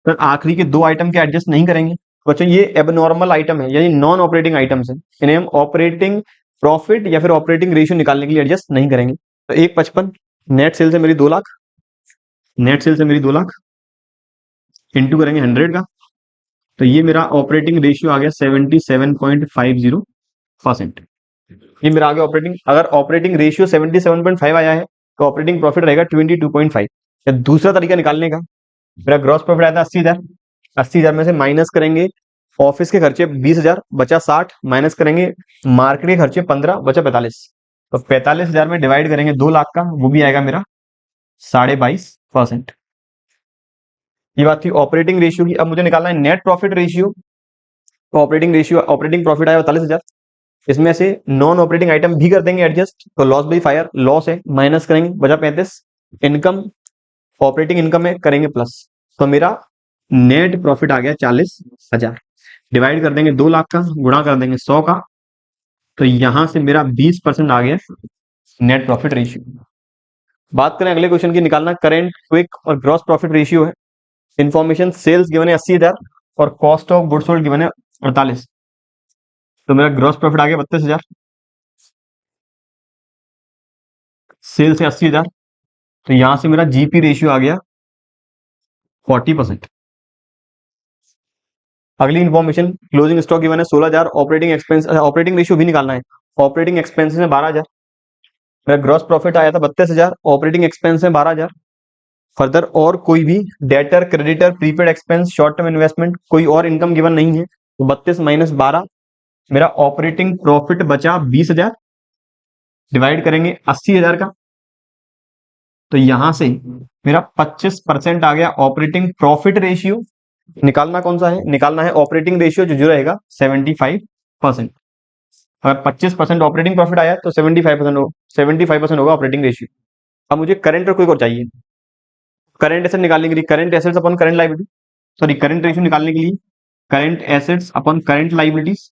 सर आखिरी के दो आइटम के एडजस्ट नहीं करेंगे बच्चों, ये एबनॉर्मल आइटम है यानी नॉन ऑपरेटिंग आइटम्स है, इन्हें हम ऑपरेटिंग प्रॉफिट या फिर ऑपरेटिंग रेशियो निकालने के लिए एडजस्ट नहीं करेंगे। तो 1,55, नेट सेल्स है मेरी 2 लाख, नेट सेल्स है मेरी 2 लाख, इंटू करेंगे 100 का, तो ये मेरा ऑपरेटिंग रेशियो आ गया 77.50%। ये मेरा आ गया ऑपरेटिंग। अगर ऑपरेटिंग रेशियो 77.5 आया है तो ऑपरेटिंग प्रॉफिट रहेगा 22.5। या दूसरा तरीका निकालने का, मेरा ग्रॉस प्रॉफिट आया था 80,000, 80,000 में से माइनस करेंगे ऑफिस के खर्चे 20,000, बचा 60, माइनस करेंगे मार्केट के खर्चे 15, बचा 45, तो 45,000 में डिवाइड करेंगे 2 लाख का, वो भी आएगा मेरा 22.5%। ये बात थी ऑपरेटिंग रेशियो की। अब मुझे निकालना है नेट प्रॉफिट रेशियो। तो ऑपरेटिंग रेशियो, ऑपरेटिंग प्रॉफिट आया 42,000, इसमें से नॉन ऑपरेटिंग आइटम भी कर देंगे एडजस्ट, तो लॉस बाई फायर लॉस है, माइनस करेंगे बचा 35, इनकम ऑपरेटिंग इनकम है करेंगे प्लस, तो मेरा नेट प्रॉफिट आ गया 40,000, डिवाइड कर देंगे 2 लाख का, गुणा कर देंगे 100 का, तो यहां से मेरा 20% आ गया नेट प्रॉफिट रेशियो। बात करें अगले क्वेश्चन की, निकालना करेंट क्विक और ग्रॉस प्रॉफिट रेशियो है। इन्फॉर्मेशन सेल्स गिवन है 80,000 और cost of goods sold given है 48, तो मेरा ग्रॉस प्रॉफिट आ गया 32,000, सेल्स है 80,000, तो यहां से मेरा जीपी रेशियो आ गया 40%। अगली इन्फॉर्मेशन क्लोजिंग स्टॉक गिवन है 16,000, ऑपरेटिंग एक्सपेंस, ऑपरेटिंग रेशियो भी निकालना है। ऑपरेटिंग एक्सपेंसेस में 12,000, मेरा ग्रॉस प्रॉफिट आया था 32,000, ऑपरेटिंग एक्सपेंस में 12,000। फर्दर और कोई भी debtor creditor prepaid expense short term investment कोई और इनकम गिवन नहीं है, तो 32 माइनस 12, मेरा ऑपरेटिंग प्रॉफिट बचा 20,000, डिवाइड करेंगे 80,000 का, तो यहां से मेरा 25% आ गया ऑपरेटिंग प्रॉफिट रेशियो। निकालना कौन सा है, निकालना है ऑपरेटिंग रेशियो जो रहेगा 75%। अगर 25% ऑपरेटिंग प्रॉफिट आया तो 75% 75% होगा ऑपरेटिंग रेशियो। अब मुझे करंट और क्विक और चाहिए। करंट एसेट निकालने के लिए current assets upon current liability, sorry current ratio निकालने के लिए current assets upon current liabilities,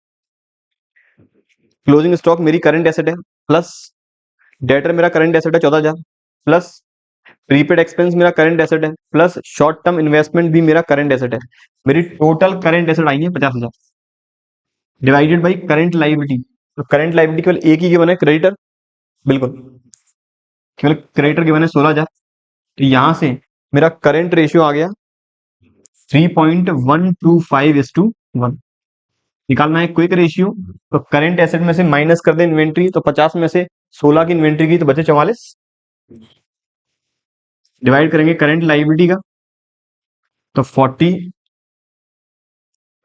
closing stock मेरी करंट एसेट है प्लस डेटर मेरा करंट एसेट है 14,000 प्लस प्रीपेड एक्सपेंस मेरा करंट एसेट है प्लस शॉर्ट टर्म इन्वेस्टमेंट भी मेरा करंट एसेट है, मेरी टोटल करंट एसेट आई है 50,000 डिवाइडेड बाई करंट लाइबिलिटी। तो करंट लाइबिलिटी केवल एक ही गिवन है, क्रेडिटर, बिल्कुल केवल क्रेडिटर गिवन है 16,000। तो यहां से मेरा करंट रेशियो आ गया 3.125:1। निकालना है क्विक रेशियो, तो करंट एसेट में से माइनस कर दे इन्वेंट्री, तो 50 में से 16 की इन्वेंट्री की तो बचे 44, डिवाइड करेंगे करंट लाइबिलिटी का तो 40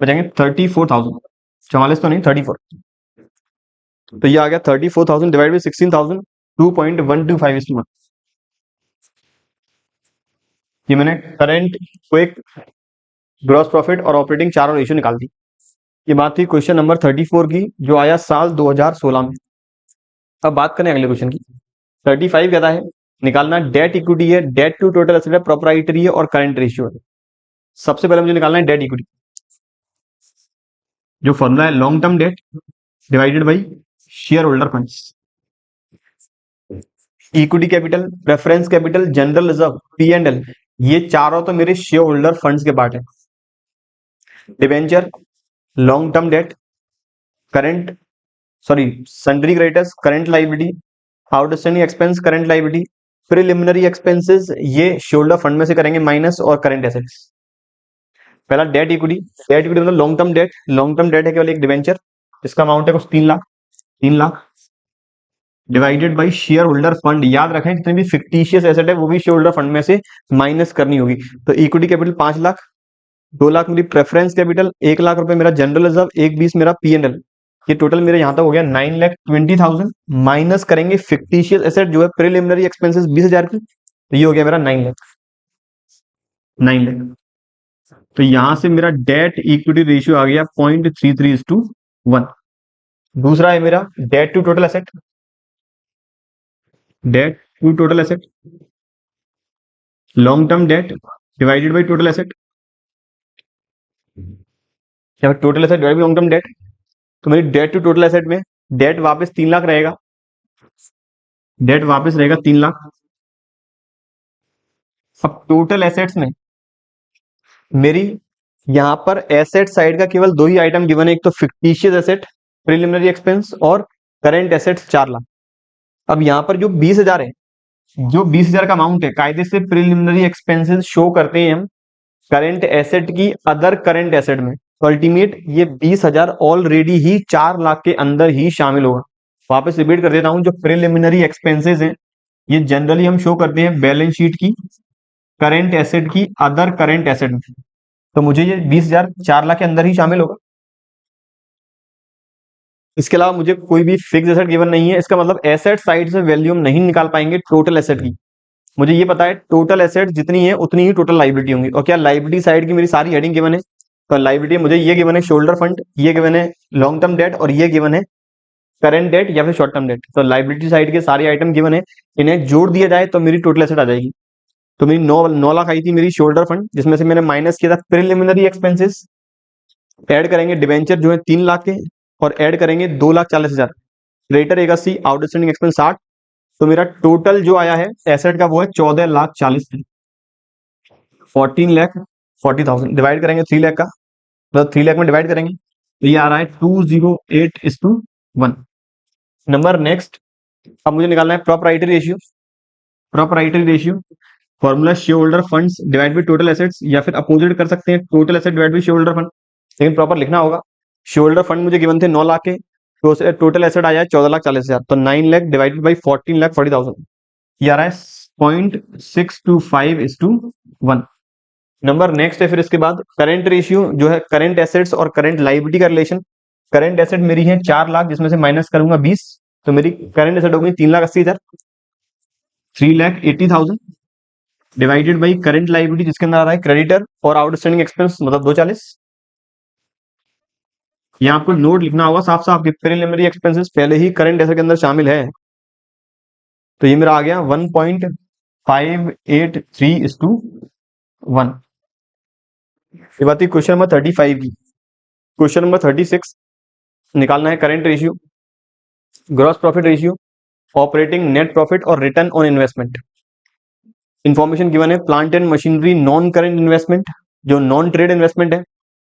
बचेंगे 34,000, 44 तो नहीं 34, तो ये आ गया 34,000 डिवाइड बाई 16,000, 2.125:1। ये मैंने करंट क्विक ग्रॉस प्रॉफिट और ऑपरेटिंग चारों रेशियो निकाल दी। ये बात थी क्वेश्चन नंबर 34 की, जो आया साल 2016 में। अब बात करें अगले क्वेश्चन की। 35 कहता है निकालना डेट इक्विटी है, डेट टू टोटल एसेट है, प्रोप्राइटरी है और करंट रेशियो है। सबसे पहले मुझे निकालना है डेट इक्विटी। जो फॉर्मूला है long term debt divided by share holder funds, equity capital, preference capital, general reserve, P&L, ये चारों तो मेरे शेयर होल्डर फंड्स के पार्ट है। Debenture, long term date, current sorry sundry creditors current liability, outstanding expense current liability, preliminary expenses ये share holder fund में से करेंगे माइनस, और करंट एसेट्स। पहला डेट इक्विटी, डेट इक्विटी मतलब long term date, long term date है केवल एक डिवेंचर, इसका अमाउंट है कुछ 3 lakh, 3 lakh divided by share holder fund. याद रखें जितने भी फिक्टिशियस एसेट है वो भी शेयर होल्डर फंड में से माइनस करनी होगी। तो इक्विटी कैपिटल 5 लाख, 2 लाख मेरी प्रेफरेंस कैपिटल, 1 लाख रुपए मेरा जनरल रिजर्व, 120 मेरा P&L। ये टोटल मेरे यहां तक हो गया 9,20,000, माइनस करेंगे फिक्टिशियस एसेट जो है प्रिलिमिनरी एक्सपेंसेस 20,000 की, तो ये हो गया मेरा 9 लाख, 9 लाख। तो यहां से मेरा डेट इक्विटी रेशियो आ गया 0.33:1। दूसरा है मेरा debt to total asset, debt to total asset, long term debt divided by total asset, या फिर total asset divided by long term debt. तो मेरी डेट टू टोटल एसेट में डेट वापस 3 लाख रहेगा, डेट वापस रहेगा 3 लाख। अब टोटल एसेट्स में मेरी यहां पर एसेट साइड का केवल 2 ही आइटम गिवन है, एक तो फिक्टिशियस एसेट प्रिलिमिनरी एक्सपेंस और करंट एसेट्स 4 लाख। अब यहां पर जो 20,000 है, जो 20,000 का अमाउंट है, कायदे से प्रिलिमिनरी एक्सपेंसेस शो करते हैं हम करंट एसेट की अदर करंट एसेट में। तो अल्टीमेट ये 20,000 ऑलरेडी ही 4 लाख के अंदर ही शामिल होगा। वापस रिपीट कर देता हूं, जो प्रिलिमिनरी एक्सपेंसेस हैं ये जनरली हम शो करते हैं बैलेंस शीट की करंट एसेट की अदर करंट एसेट में। तो मुझे ये 20,000 4 लाख के अंदर ही शामिल होगा। इसके अलावा मुझे कोई भी फिक्स एसेट गिवन नहीं है, इसका मतलब एसेट साइड से वैल्यू हम नहीं निकाल पाएंगे टोटल एसेट की। मुझे ये पता है टोटल एसेट जितनी है उतनी ही टोटल लाइबिलिटी होंगी। और क्या लाइबिलिटी साइड की मेरी सारी हेडिंग गिवन है, तो लाइबिलिटी मुझे ये गिवन है शोल्डर फंड, ये गिवन है लॉन्ग टर्म डेट, और ये गिवन है करंट डेट या फिर शॉर्ट टर्म डेट। तो लाइबिलिटी साइड के सारे आइटम गिवन है, इन्हें जोड़ दिया जाए तो मेरी टोटल एसेट आ जाएगी। तो मेरी 9 लाख आई थी मेरी शोल्डर फंड, जिसमें से मैंने माइनस किया था प्रिलिमिनरी एक्सपेंसेस, ऐड करेंगे डिवेंचर जो है 3 लाख के, और ऐड करेंगे 2,40,000, क्रेडिटर 81, आउटस्टैंडिंग एक्सपेंस 60। तो मेरा टोटल जो आया है एसेट का वो है 14,40,000, 14,40,000 डिवाइड करेंगे 3 लाख का, मतलब 3 लाख में डिवाइड करेंगे तो ये आ रहा है 208:1 नंबर। नेक्स्ट अब मुझे निकालना है proprietary ratio. Proprietary ratio formula share holder funds divide by total assets, या फिर अपोजिट कर सकते हैं total asset divide by share holder fund, लेकिन प्रॉपर लिखना होगा। शेयर होल्डर फंड मुझे गिवन थे 9 लाख के, तो टोटल एसेट आया है 14,40,000, तो 9 लाख डिवाइडेड बाई 14,40,000 ये आ रहा है 0.625:1 नंबर। नेक्स्ट है फिर इसके बाद करंट रेशियो, जो है करंट एसेट्स और करंट लाइबिलिटी का रिलेशन। करंट एसेट मेरी है 4 लाख, जिसमें से माइनस करूंगा 20, तो मेरी करंट एसेट होगी 3,80,000, 3,80,000 डिवाइडेड बाई करंट लाइबिलिटी जिसके अंदर आ रहा है क्रेडिटर और आउटस्टैंडिंग एक्सपेंस मतलब 240। यहाँ आपको नोट लिखना होगा साफ साफ कि प्रिलिमिनरी एक्सपेंसेस पहले ही करंट एसेट के अंदर शामिल है। तो ये मेरा आ गया 1.625 583:1। ये बात थी क्वेश्चन नंबर 35 की। क्वेश्चन नंबर 36 निकालना है current ratio, gross profit ratio, operating net profit और return on investment. Information given है plant and machinery non current investment, जो नॉन ट्रेड इन्वेस्टमेंट है,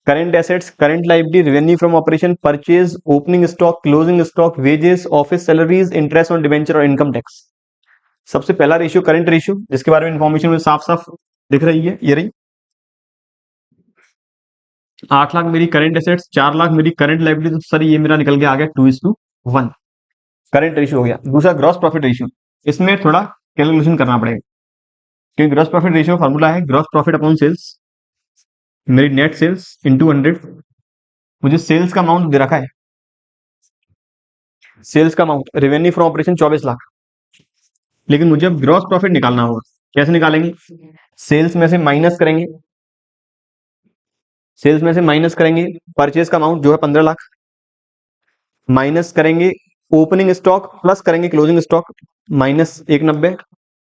current assets, current liability, revenue from operation, purchase, opening stock, closing stock, wages, office salaries, interest on debenture और income tax. सबसे पहला ratio current ratio, जिसके बारे में information में साफ साफ दिख रही है, ये रही। 8 लाख मेरी करंट एसेट्स, 4 लाख मेरी करंट लायबिलिटी, तो सर ये मेरा निकल के आ गया 2:1 करंट रेशियो हो गया। दूसरा ग्रॉस प्रॉफिट रेशियो, इसमें थोड़ा कैलकुलेशन करना पड़ेगा, क्योंकि ग्रॉस प्रॉफिट रेशियो फॉर्मूला है ग्रॉस प्रॉफिट अपॉन सेल्स, मेरी नेट सेल्स इंटू 100। मुझे सेल्स का अमाउंट दे रखा है, सेल्स का amount revenue from operation 24 lakh, लेकिन मुझे अब ग्रॉस प्रॉफिट निकालना होगा। कैसे निकालेंगे? सेल्स में से माइनस करेंगे, सेल्स में से माइनस करेंगे परचेज का अमाउंट जो है 15 लाख, माइनस करेंगे ओपनिंग स्टॉक प्लस करेंगे closing stock, minus 190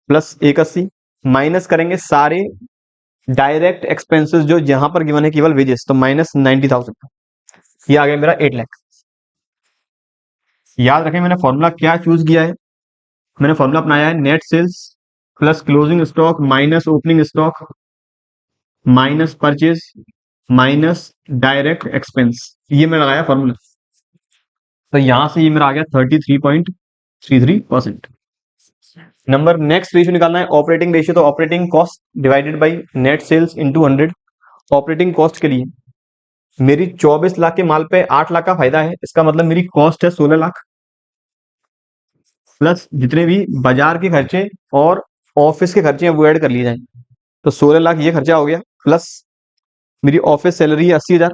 plus 180, minus करेंगे सारे डायरेक्ट एक्सपेंसेस जो यहां पर गिवन है केवल वेजेस, तो माइनस 90,000। ये आ गया मेरा 8 लाख। याद रखें मैंने फॉर्मूला क्या चूज किया है, मैंने फॉर्मूला अपनाया है net sales plus closing stock minus opening stock minus purchase minus direct expense, ये मैं लगाया फॉर्मूला। तो यहां से ये मेरा आ गया 33.33%। नंबर नेक्स्ट रेशियो निकालना है ऑपरेटिंग रेशियो, तो operating cost divided by net sales into 100। Operating cost के लिए मेरी 24 लाख के माल पे 8 लाख का फायदा है, इसका मतलब मेरी कॉस्ट है 16 लाख, प्लस जितने भी बाजार के खर्चे और ऑफिस के खर्चे हैं वो ऐड कर लिए जाए, तो 16 लाख ये खर्चा हो गया, प्लस मेरी ऑफिस सैलरी है 80,000,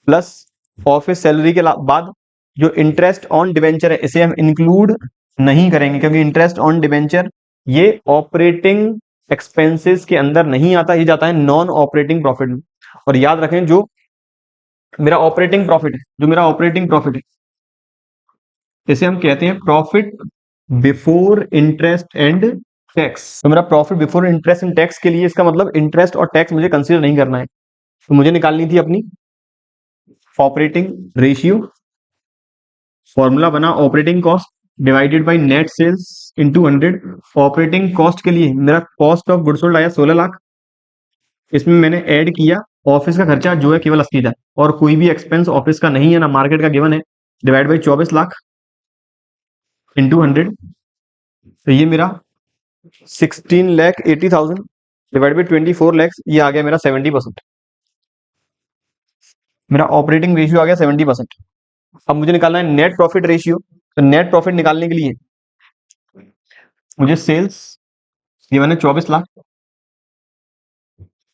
प्लस ऑफिस सैलरी के बाद जो इंटरेस्ट ऑन डिवेंचर है इसे हम इंक्लूड नहीं करेंगे, क्योंकि इंटरेस्ट ऑन डिवेंचर ये ऑपरेटिंग एक्सपेंसेस के अंदर नहीं आता, ये जाता है नॉन ऑपरेटिंग प्रॉफिट में। और याद रखें जो मेरा ऑपरेटिंग प्रॉफिट है, जो मेरा ऑपरेटिंग प्रॉफिट है इसे हम कहते हैं profit before interest and tax. तो मेरा profit before interest and tax के लिए इसका मतलब इंटरेस्ट और टैक्स मुझे कंसीडर नहीं करना है, तो मुझे निकालनी थी अपनी ऑपरेटिंग रेशियो। फॉर्मूला बना operating cost divided by net sales into 100। Operating cost के लिए मेरा कॉस्ट ऑफ गुड्स सोल्ड आया 16 लाख, इसमें मैंने ऐड किया ऑफिस का खर्चा जो है केवल 80,000, और कोई भी एक्सपेंस ऑफिस का नहीं है ना मार्केट का गिवन है, डिवाइड बाई 24 लाख इंटू 100। तो ये मेरा 16,80,000 डिवाइड बाई 24 लैक्स, ये आ गया मेरा 70%। मेरा ऑपरेटिंग रेशियो आ गया 70%। अब मुझे निकालना है नेट प्रॉफिट रेशियो, तो नेट प्रॉफिट निकालने के लिए मुझे सेल्स ये मैंने 24 लाख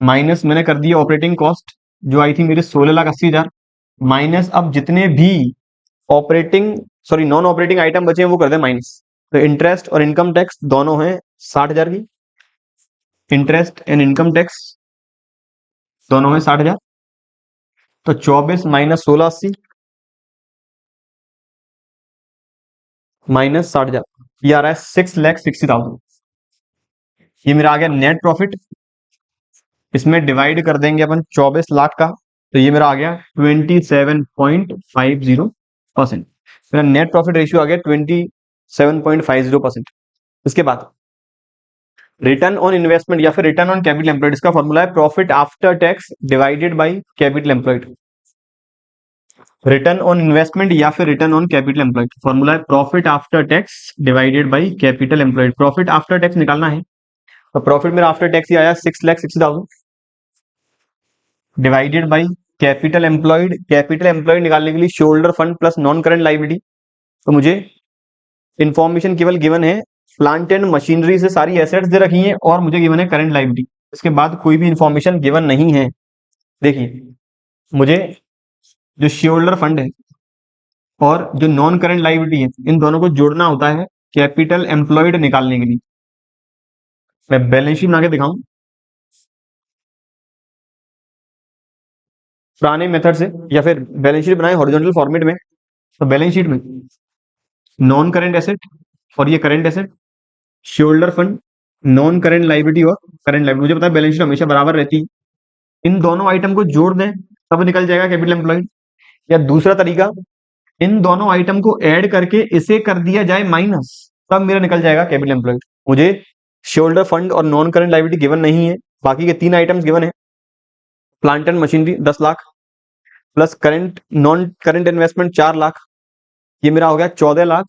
माइनस मैंने कर दिया ऑपरेटिंग कॉस्ट जो आई थी मेरे 16,80,000, माइनस अब जितने भी operating sorry non operating item बचे हैं वो कर दे माइनस। तो इंटरेस्ट और इनकम टैक्स दोनों हैं 60,000 की, इंटरेस्ट एंड इनकम टैक्स दोनों हैं 60,000, तो 24 माइनस 1680 माइनस 60,000, ये आ रहा है 6,60,000। ये मेरा आ गया नेट प्रॉफिट, इसमें डिवाइड कर देंगे अपन 24 लाख का, तो ये मेरा आ गया 27.50%। मेरा नेट प्रॉफिट रेशियो आ गया 27.50%। इसके बाद रिटर्न ऑन इन्वेस्टमेंट या फिर रिटर्न ऑन कैपिटल एम्प्लॉयड, इसका फॉर्मूला है profit after tax divided by capital employed. Return on investment या फिर return on capital employed, formula है profit after tax divided by capital employed. Profit after tax निकालना है, तो प्रॉफिट मेरा after tax ही आया 6,60,000 divided by capital employed. Capital employed निकालने के लिए shoulder fund plus non current liability, तो मुझे इंफॉर्मेशन केवल गिवन है प्लांट एंड मशीनरी से सारी एसेट्स दे रखी हैं और मुझे गिवन है करंट लायबिलिटी, इसके बाद कोई भी इंफॉर्मेशन गिवन नहीं है। देखिए मुझे जो शेयरहोल्डर फंड है और जो नॉन करंट लायबिलिटी है इन दोनों को जोड़ना होता है कैपिटल एम्प्लॉयड निकालने के लिए। मैं बैलेंस शीट बना के दिखाऊं पुराने मेथड से या फिर बैलेंस शीट बनाए हॉरिजॉन्टल फॉर्मेट में, तो बैलेंस शीट में नॉन करंट एसेट और ये current asset shoulder fund, non current liability और करंट लाइबिलिटी। मुझे पता है बैलेंस शीट हमेशा बराबर रहती है, इन दोनों आइटम को जोड़ दें तब निकल जाएगा कैपिटल एम्प्लॉयड। या दूसरा तरीका, इन दोनों आइटम को ऐड करके इसे कर दिया जाए माइनस, तब मेरा निकल जाएगा कैपिटल एम्प्लॉयड। मुझे शोल्डर फंड और नॉन करंट लाइबिलिटी गिवन नहीं है, बाकी के 3 आइटम्स गिवन है। Plant and machinery 10 lakh plus current non current investment 4 lakh, ये मेरा हो गया 14 lakh.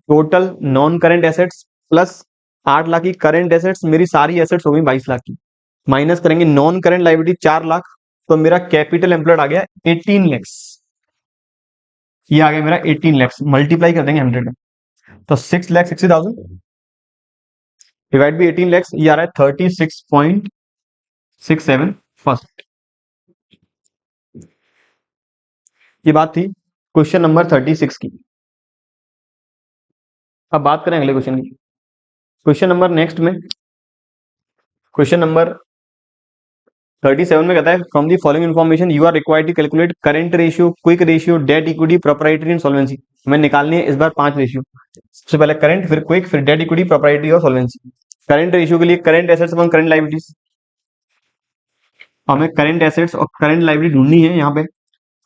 Total non current assets plus 8 lakh की करंट एसेट्स, मेरी सारी एसेट्स हो गई 22 लाख की। माइनस करेंगे नॉन करंट लाइबिलिटी 4 लाख, तो मेरा कैपिटल एम्प्लॉयड आ गया 18 लैक्स। ये आ गया मेरा 18 लैक्स, मल्टीप्लाई कर देंगे 100 में, तो 6,60,000 डिवाइड बाई 18 लैक्स, ये आ रहा है 36.67 फर्स्ट। ये बात थी क्वेश्चन नंबर 36 की। अब बात करें अगले क्वेश्चन की। क्वेश्चन नंबर नेक्स्ट में, क्वेश्चन नंबर 37 में कहता है from the following information you are required to calculate current ratio, quick ratio, debt equity, proprietary and solvency. हमें निकालनी है इस बार 5 रेशियो। सबसे पहले करंट, फिर क्विक, फिर डेट इक्विटी, प्रोप्राइटरी और सॉल्वेंसी। करंट रेशियो के लिए current assets upon current liabilities, हमें करंट एसेट्स और करंट लायबिलिटी ढूंढनी है यहाँ पे।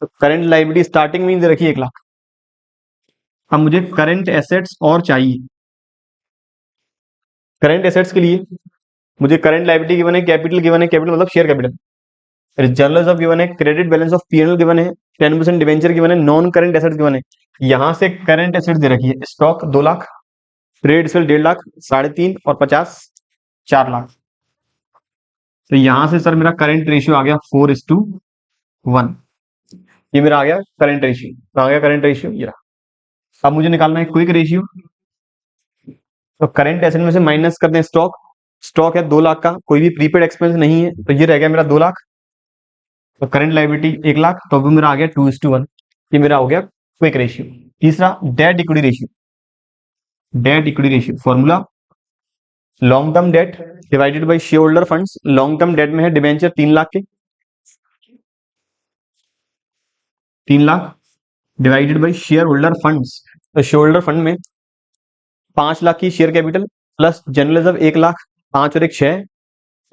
तो करंट लायबिलिटी स्टार्टिंग में दे रखी है 1 लाख। अब मुझे करंट एसेट्स और चाहिए। करंट एसेट्स के लिए मुझे करंट लायबिलिटी गिवन है, कैपिटल गिवन है, कैपिटल मतलब share capital, general reserve given है, credit balance of PNL given है, 10% डिवेंचर गिवन है, नॉन करंट एसेट्स गिवन है। यहां से करंट एसेट्स दे रखी है, stock 2 lakh, trade sale 1.5 lakh, 3.5 और 50 4 लाख। तो यहां से सर मेरा करंट रेशियो आ गया 4:1। ये मेरा आ गया करंट रेशियो। तो आ गया करंट रेशियो ये रहा। अब मुझे निकालना है क्विक रेशियो। तो करंट एसेट में से माइनस कर दें स्टॉक। स्टॉक है 2 लाख का, कोई भी प्रीपेड एक्सपेंस नहीं है, तो ये रह गया मेरा 2 लाख। तो करंट लायबिलिटी 1 लाख, तो अभी मेरा आ गया 2:1। ये मेरा हो गया क्विक रेशियो। तीसरा date equity ratio. Debt equity ratio formula, long term debt divided by share holder funds. Long term date में है डिबेंचर 3 लाख के, 3 lakh divided by share holder funds. तो शेयर होल्डर फंड में 5 लाख की share capital plus general reserve 1 lakh, 5 और 1 6,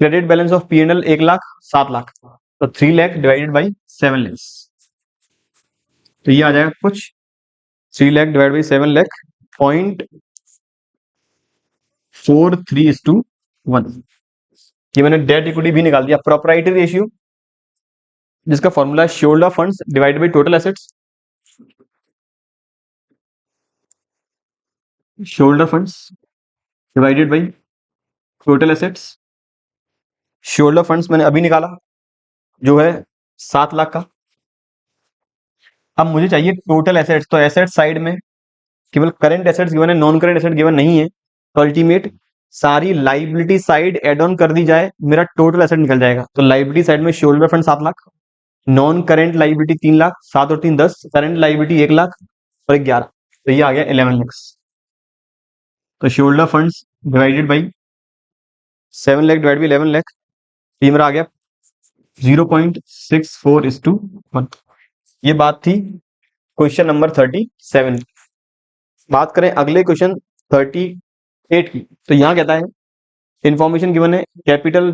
credit balance of PNL 1 lakh, 7 lakh. तो 3 lakh divided by 7 lakh. तो ये आ जाएगा कुछ 3 लाख डिवाइड बाई 7 लाख 0.43:1। ये मैंने डेट इक्विटी भी निकाल दिया। प्रोप्राइटरी रेशियो जिसका formula share funds divided by total assets. Share funds divided by total assets. Share funds मैंने अभी निकाला जो है 7 लाख का। अब मुझे चाहिए टोटल एसेट्स। तो एसेट साइड में केवल करंट एसेट्स गिवन है, नॉन करंट एसेट गिवन नहीं है। तो अल्टीमेट सारी लाइबिलिटी साइड एड ऑन कर दी जाए, मेरा टोटल एसेट निकल जाएगा। तो लाइबिलिटी साइड में shoulder fund 7 lakh, non current liability 3 lakh, 7 और 3 10, करंट लाइबिलिटी 1 लाख और 11, तो ये आ गया 11 लाख। तो shoulder funds divided by 7 lakh divide by 11 lakh, ये मेरा आ गया 0.64:1। ये बात थी क्वेश्चन नंबर 37। बात करें अगले क्वेश्चन 38 की। तो यहाँ कहता है इंफॉर्मेशन गिवन है capital,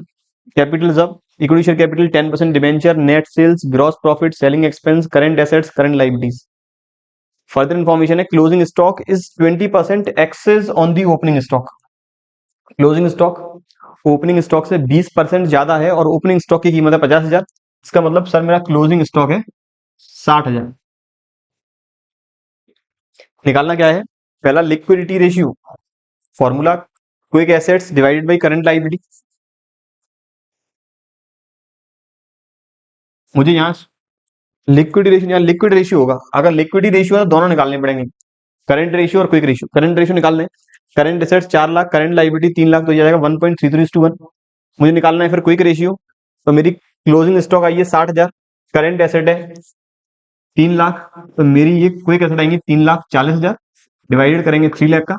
capital reserve, equity share capital, 10% debenture, net sales, gross profit, selling expense, current assets, current liabilities. Further information है closing stock is 20% excess on the opening stock. Closing stock opening stock से 20% ज्यादा है और opening stock की कीमत है 50,000। इसका मतलब सर मेरा क्लोजिंग स्टॉक है 60,000। निकालना क्या है, पहला liquidity ratio, formula quick assets divided by current liability. मुझे यहाँ लिक्विडिटी रेशियो, यहाँ लिक्विड रेशियो होगा। अगर लिक्विडिटी रेशियो है तो दोनों निकालने पड़ेंगे, करंट रेशियो और क्विक रेशियो। करंट रेशियो निकाल लें, current assets 4 lakh, current liability 3 lakh, तो ये जाएगा 1.33:1। मुझे निकालना है फिर क्विक रेशियो। तो मेरी क्लोजिंग स्टॉक आई है 60,000, करंट एसेट है 3 लाख, तो मेरी ये क्विक एसेट आएंगे 3,40,000, डिवाइडेड करेंगे 3 लाख का।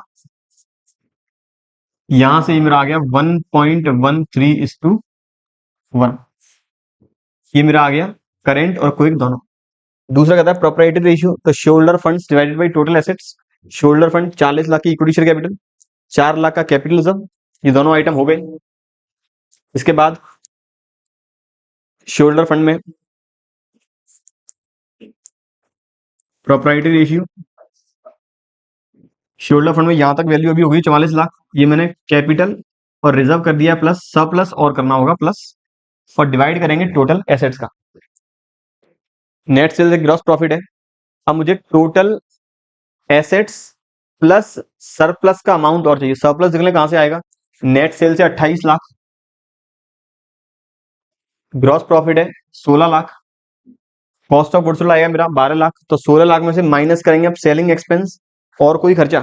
यहां से मेरा आ गया 1.13:1। ये मेरा आ गया करंट और क्विक दोनों। दूसरा कहता है प्रोप्राइटरी रेशियो, तो shoulder funds divided by total assets. Shoulder fund 40 lakh की इक्विटी शेयर कैपिटल, 4 लाख का कैपिटल रिजर्व, ये दोनों आइटम हो गए। इसके बाद शोल्डर फंड में प्रोप्राइटरी रेशियो, शोल्डर फंड में यहां तक वैल्यू अभी होगी 44 लाख, ये मैंने कैपिटल और रिजर्व कर दिया प्लस सरप्लस और करना होगा प्लस, और डिवाइड करेंगे टोटल एसेट्स का। नेट सेल्स ग्रॉस प्रॉफिट है। अब मुझे टोटल एसेट्स प्लस सरप्लस का अमाउंट और चाहिए। सरप्लस निकलने कहां से आएगा, नेट सेल से 28 लाख, ग्रॉस प्रॉफिट है 16 lakh, cost of goods sold आएगा मेरा 12 लाख, तो 16 लाख में से माइनस करेंगे अब सेलिंग एक्सपेंस और कोई खर्चा,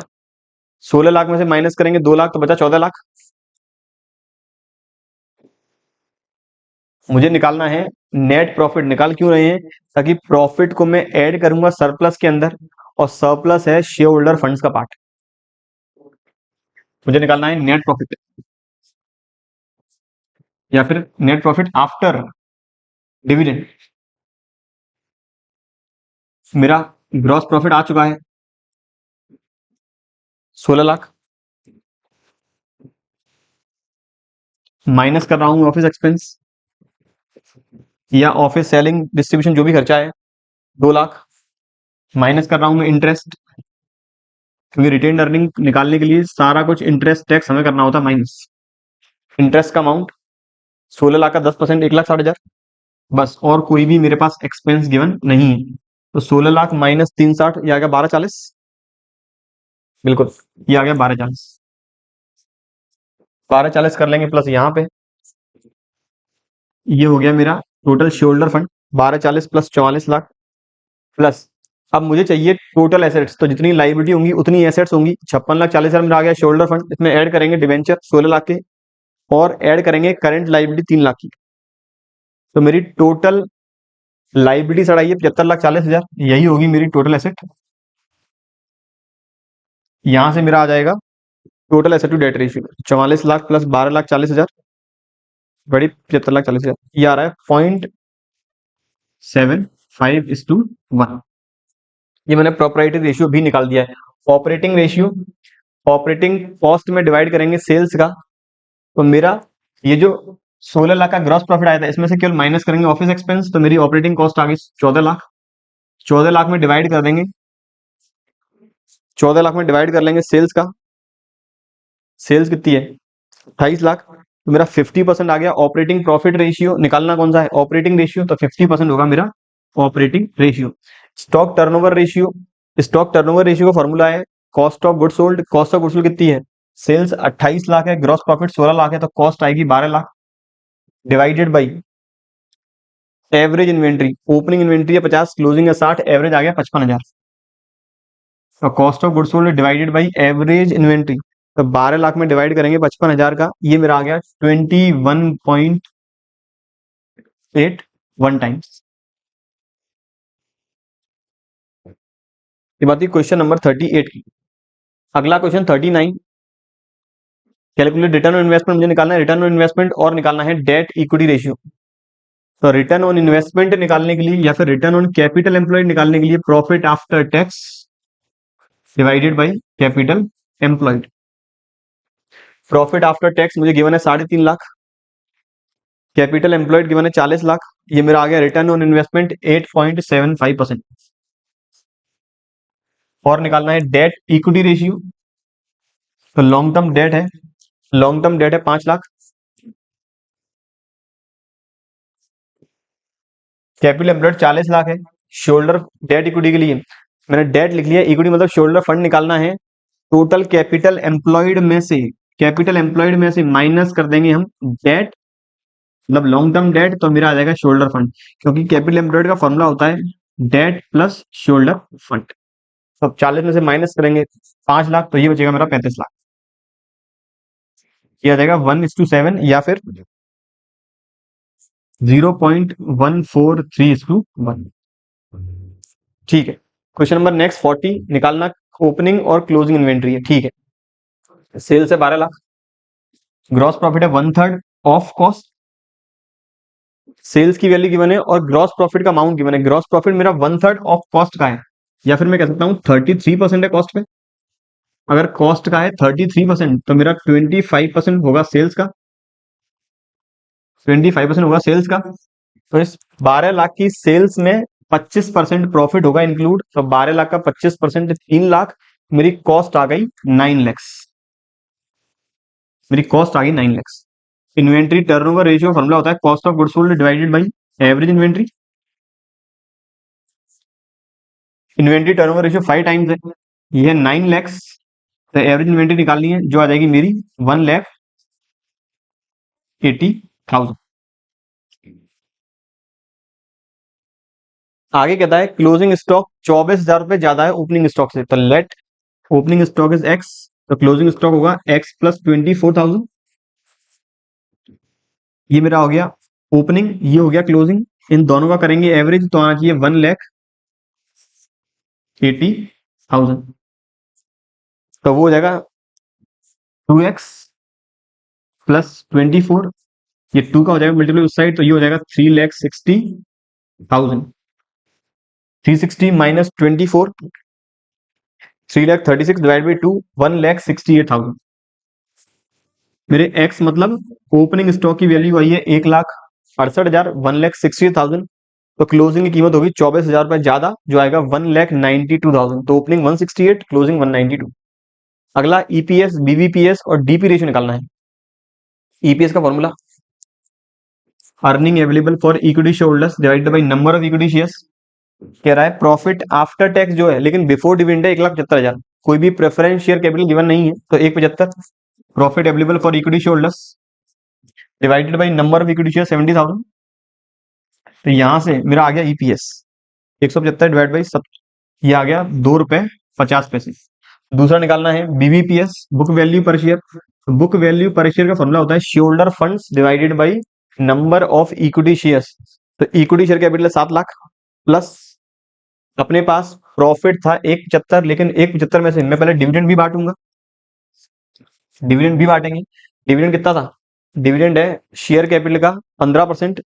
16 लाख में से माइनस करेंगे 2 लाख तो बचा 14 लाख। मुझे निकालना है नेट प्रॉफिट। निकाल क्यों रहे हैं, ताकि प्रॉफिट को मैं ऐड करूंगा सरप्लस के अंदर, और सरप्लस है शेयर होल्डर फंड्स का पार्ट। मुझे निकालना है नेट प्रॉफिट या फिर नेट प्रॉफिट आफ्टर डिविडेंड। मेरा ग्रॉस प्रॉफिट आ चुका है 16 लाख, माइनस कर रहा हूं ऑफिस एक्सपेंस या ऑफिस सेलिंग डिस्ट्रीब्यूशन जो भी खर्चा है 2 लाख, माइनस कर रहा हूं मैं इंटरेस्ट, क्योंकि रिटेन अर्निंग निकालने के लिए सारा कुछ इंटरेस्ट टैक्स हमें करना होता है माइनस। इंटरेस्ट का अमाउंट 16 लाख का 10% 1,60,000, बस, और कोई भी मेरे पास एक्सपेंस गिवन नहीं है। तो 16 लाख माइनस 360, ये आ गया 1240, बिल्कुल ये आ गया 1240। 1240 कर लेंगे प्लस यहाँ पे, ये हो गया मेरा total shoulder fund 1240 plus 44 lakh plus. अब मुझे चाहिए टोटल एसेट्स, तो जितनी लाइबिलिटी होंगी उतनी एसेट्स होंगी। 56,40,000 में आ गया शोल्डर फंड, इसमें ऐड करेंगे डिवेंचर 16 लाख के और ऐड करेंगे करंट लाइबिलिटी 3 लाख की, तो मेरी टोटल लाइबिलिटी सड़ आई है 75,40,000, यही होगी मेरी टोटल एसेट। यहां से मेरा आ जाएगा total asset to debt ratio 44 lakh plus 12,40,000 बड़ी 75,40,000, ये आ रहा है 0.75:1। ये मैंने प्रोप्राइटरी रेशियो भी निकाल दिया है। ऑपरेटिंग रेशियो, ऑपरेटिंग कॉस्ट में डिवाइड करेंगे सेल्स का, तो मेरा ये जो 16 लाख का ग्रॉस प्रॉफिट आया था इसमें से केवल माइनस करेंगे ऑफिस एक्सपेंस, तो मेरी ऑपरेटिंग कॉस्ट आ गई 14 लाख। 14 लाख में डिवाइड कर देंगे, 14 लाख में डिवाइड कर लेंगे सेल्स का, सेल्स कितनी है 28 लाख, तो मेरा 50% आ गया। ऑपरेटिंग प्रॉफिट रेशियो निकालना कौन सा है, ऑपरेटिंग रेशियो, तो 50% होगा मेरा operating ratio. Stock turnover ratio, stock turnover ratio का फॉर्मूला है cost of goods sold. Cost of goods sold कितनी है, सेल्स 28 लाख है, ग्रॉस प्रॉफिट 16 लाख है, तो कॉस्ट आएगी 12 lakh divided by average inventory. Opening inventory है 50, क्लोजिंग है 60, एवरेज आ गया 55,000। तो cost of goods sold divided by average inventory, तो 12 लाख में डिवाइड करेंगे 55,000 का, ये मेरा आ गया 21.81 टाइम्स। ये बात थी क्वेश्चन नंबर 38 की। अगला question 39, calculate return on investment. मुझे निकालना है रिटर्न ऑन इन्वेस्टमेंट और निकालना है डेट इक्विटी रेशियो। तो रिटर्न ऑन इन्वेस्टमेंट निकालने के लिए या फिर रिटर्न ऑन कैपिटल एम्प्लॉयड निकालने के लिए profit after tax divided by capital employed. Profit after tax मुझे गिवन है 3.5 लाख, कैपिटल एम्प्लॉयड गिवन है 40 लाख, ये मेरा आ गया रिटर्न ऑन इन्वेस्टमेंट 8.75%। और निकालना है डेट इक्विटी रेशियो, तो लॉन्ग टर्म डेट है, लॉन्ग टर्म डेट है 5 लाख, कैपिटल एम्प्लॉयड 40 लाख है। शोल्डर डेट इक्विटी के लिए मैंने डेट लिख लिया, इक्विटी मतलब शोल्डर फंड निकालना है। टोटल कैपिटल एम्प्लॉयड में से, कैपिटल एम्प्लॉयड में से माइनस कर देंगे हम डेट, मतलब लॉन्ग टर्म डेट, तो मेरा आ जाएगा शोल्डर फंड, क्योंकि कैपिटल एम्प्लॉयड का फॉर्मूला होता है डेट प्लस शोल्डर फंड। तो अब 40 में से माइनस करेंगे 5 लाख, तो ये बचेगा मेरा 35 लाख। ये आ जाएगा 1:7 या फिर 0.143:1। ठीक है। क्वेश्चन नंबर नेक्स्ट 40 निकालना ओपनिंग और क्लोजिंग इन्वेंट्री है। ठीक है, सेल्स है 12 लाख, ग्रॉस प्रॉफिट है 1/3 ऑफ कॉस्ट, सेल्स की वैल्यू गिवन है और ग्रॉस प्रॉफिट का अमाउंट गिवन है। ग्रॉस प्रॉफिट मेरा 1/3 ऑफ कॉस्ट का है, या फिर मैं कह सकता हूं 33% है कॉस्ट पे, अगर कॉस्ट का है 33%, तो मेरा 25% होगा सेल्स का, 25% होगा सेल्स का। तो इस 12 लाख की सेल्स में 25% प्रॉफिट होगा इंक्लूड, तो 12 लाख का 25% 3 लाख, मेरी कॉस्ट आ गई 9 लैक्स, मेरी कॉस्ट आ गई 9 lakhs. Inventory turnover ratio formula होता है cost of goods sold divided by average inventory. Inventory turnover ratio 5 times है, ये है 9 लैक्स, तो एवरेज इन्वेंट्री निकालनी है जो आ जाएगी मेरी 1,80,000। आगे कहता है क्लोजिंग स्टॉक 24,000 रुपए ज्यादा है ओपनिंग स्टॉक से, तो let opening stock is X, तो क्लोजिंग स्टॉक होगा एक्स प्लस 24,000। ये मेरा हो गया ओपनिंग, ये हो गया क्लोजिंग, इन दोनों का करेंगे एवरेज, तो आना चाहिए 1,80,000, तो वो हो जाएगा 2x प्लस 24, ये 2 का हो जाएगा मल्टीप्लाई उस साइड, तो ये हो जाएगा 3,60,000। 360 माइनस 24, 3,36,000 डिवाइड बाई 2, 1,68,000। मेरे x मतलब ओपनिंग स्टॉक की वैल्यू आई है 1,68,000, 1,68,000, तो क्लोजिंग की कीमत होगी 24,000 रुपए ज्यादा, जो आएगा 1,92,000, तो ओपनिंग 168, क्लोजिंग 192। अगला ईपीएस, बीवीपीएस और डीपी रेशियो निकालना है। ईपीएस का formula earning available for equity shareholders divided by number of equity shares. कह रहा है प्रॉफिट आफ्टर टैक्स जो है, लेकिन बिफोर डिविडेंड है 1,75,000, कोई भी प्रेफरेंस शेयर कैपिटल गिवन नहीं है, तो 1,75 profit available for equity shareholders divided by number of equity share 70,000, तो यहां से मेरा आ गया ईपीएस 175 डिवाइड बाई सब, ये आ गया 2 रुपए 50 पैसे। दूसरा निकालना है BBPS, book value per share. Book value per share का फॉर्मूला होता है shareholder funds divided by number of equity shares, तो equity share capital 7 lakh plus अपने पास प्रॉफिट था 1,75, लेकिन 1,75 में से मैं पहले डिविडेंड भी बांटूंगा, डिविडेंड भी बांटेंगे। डिविडेंड कितना था, डिविडेंड है शेयर कैपिटल का 15%,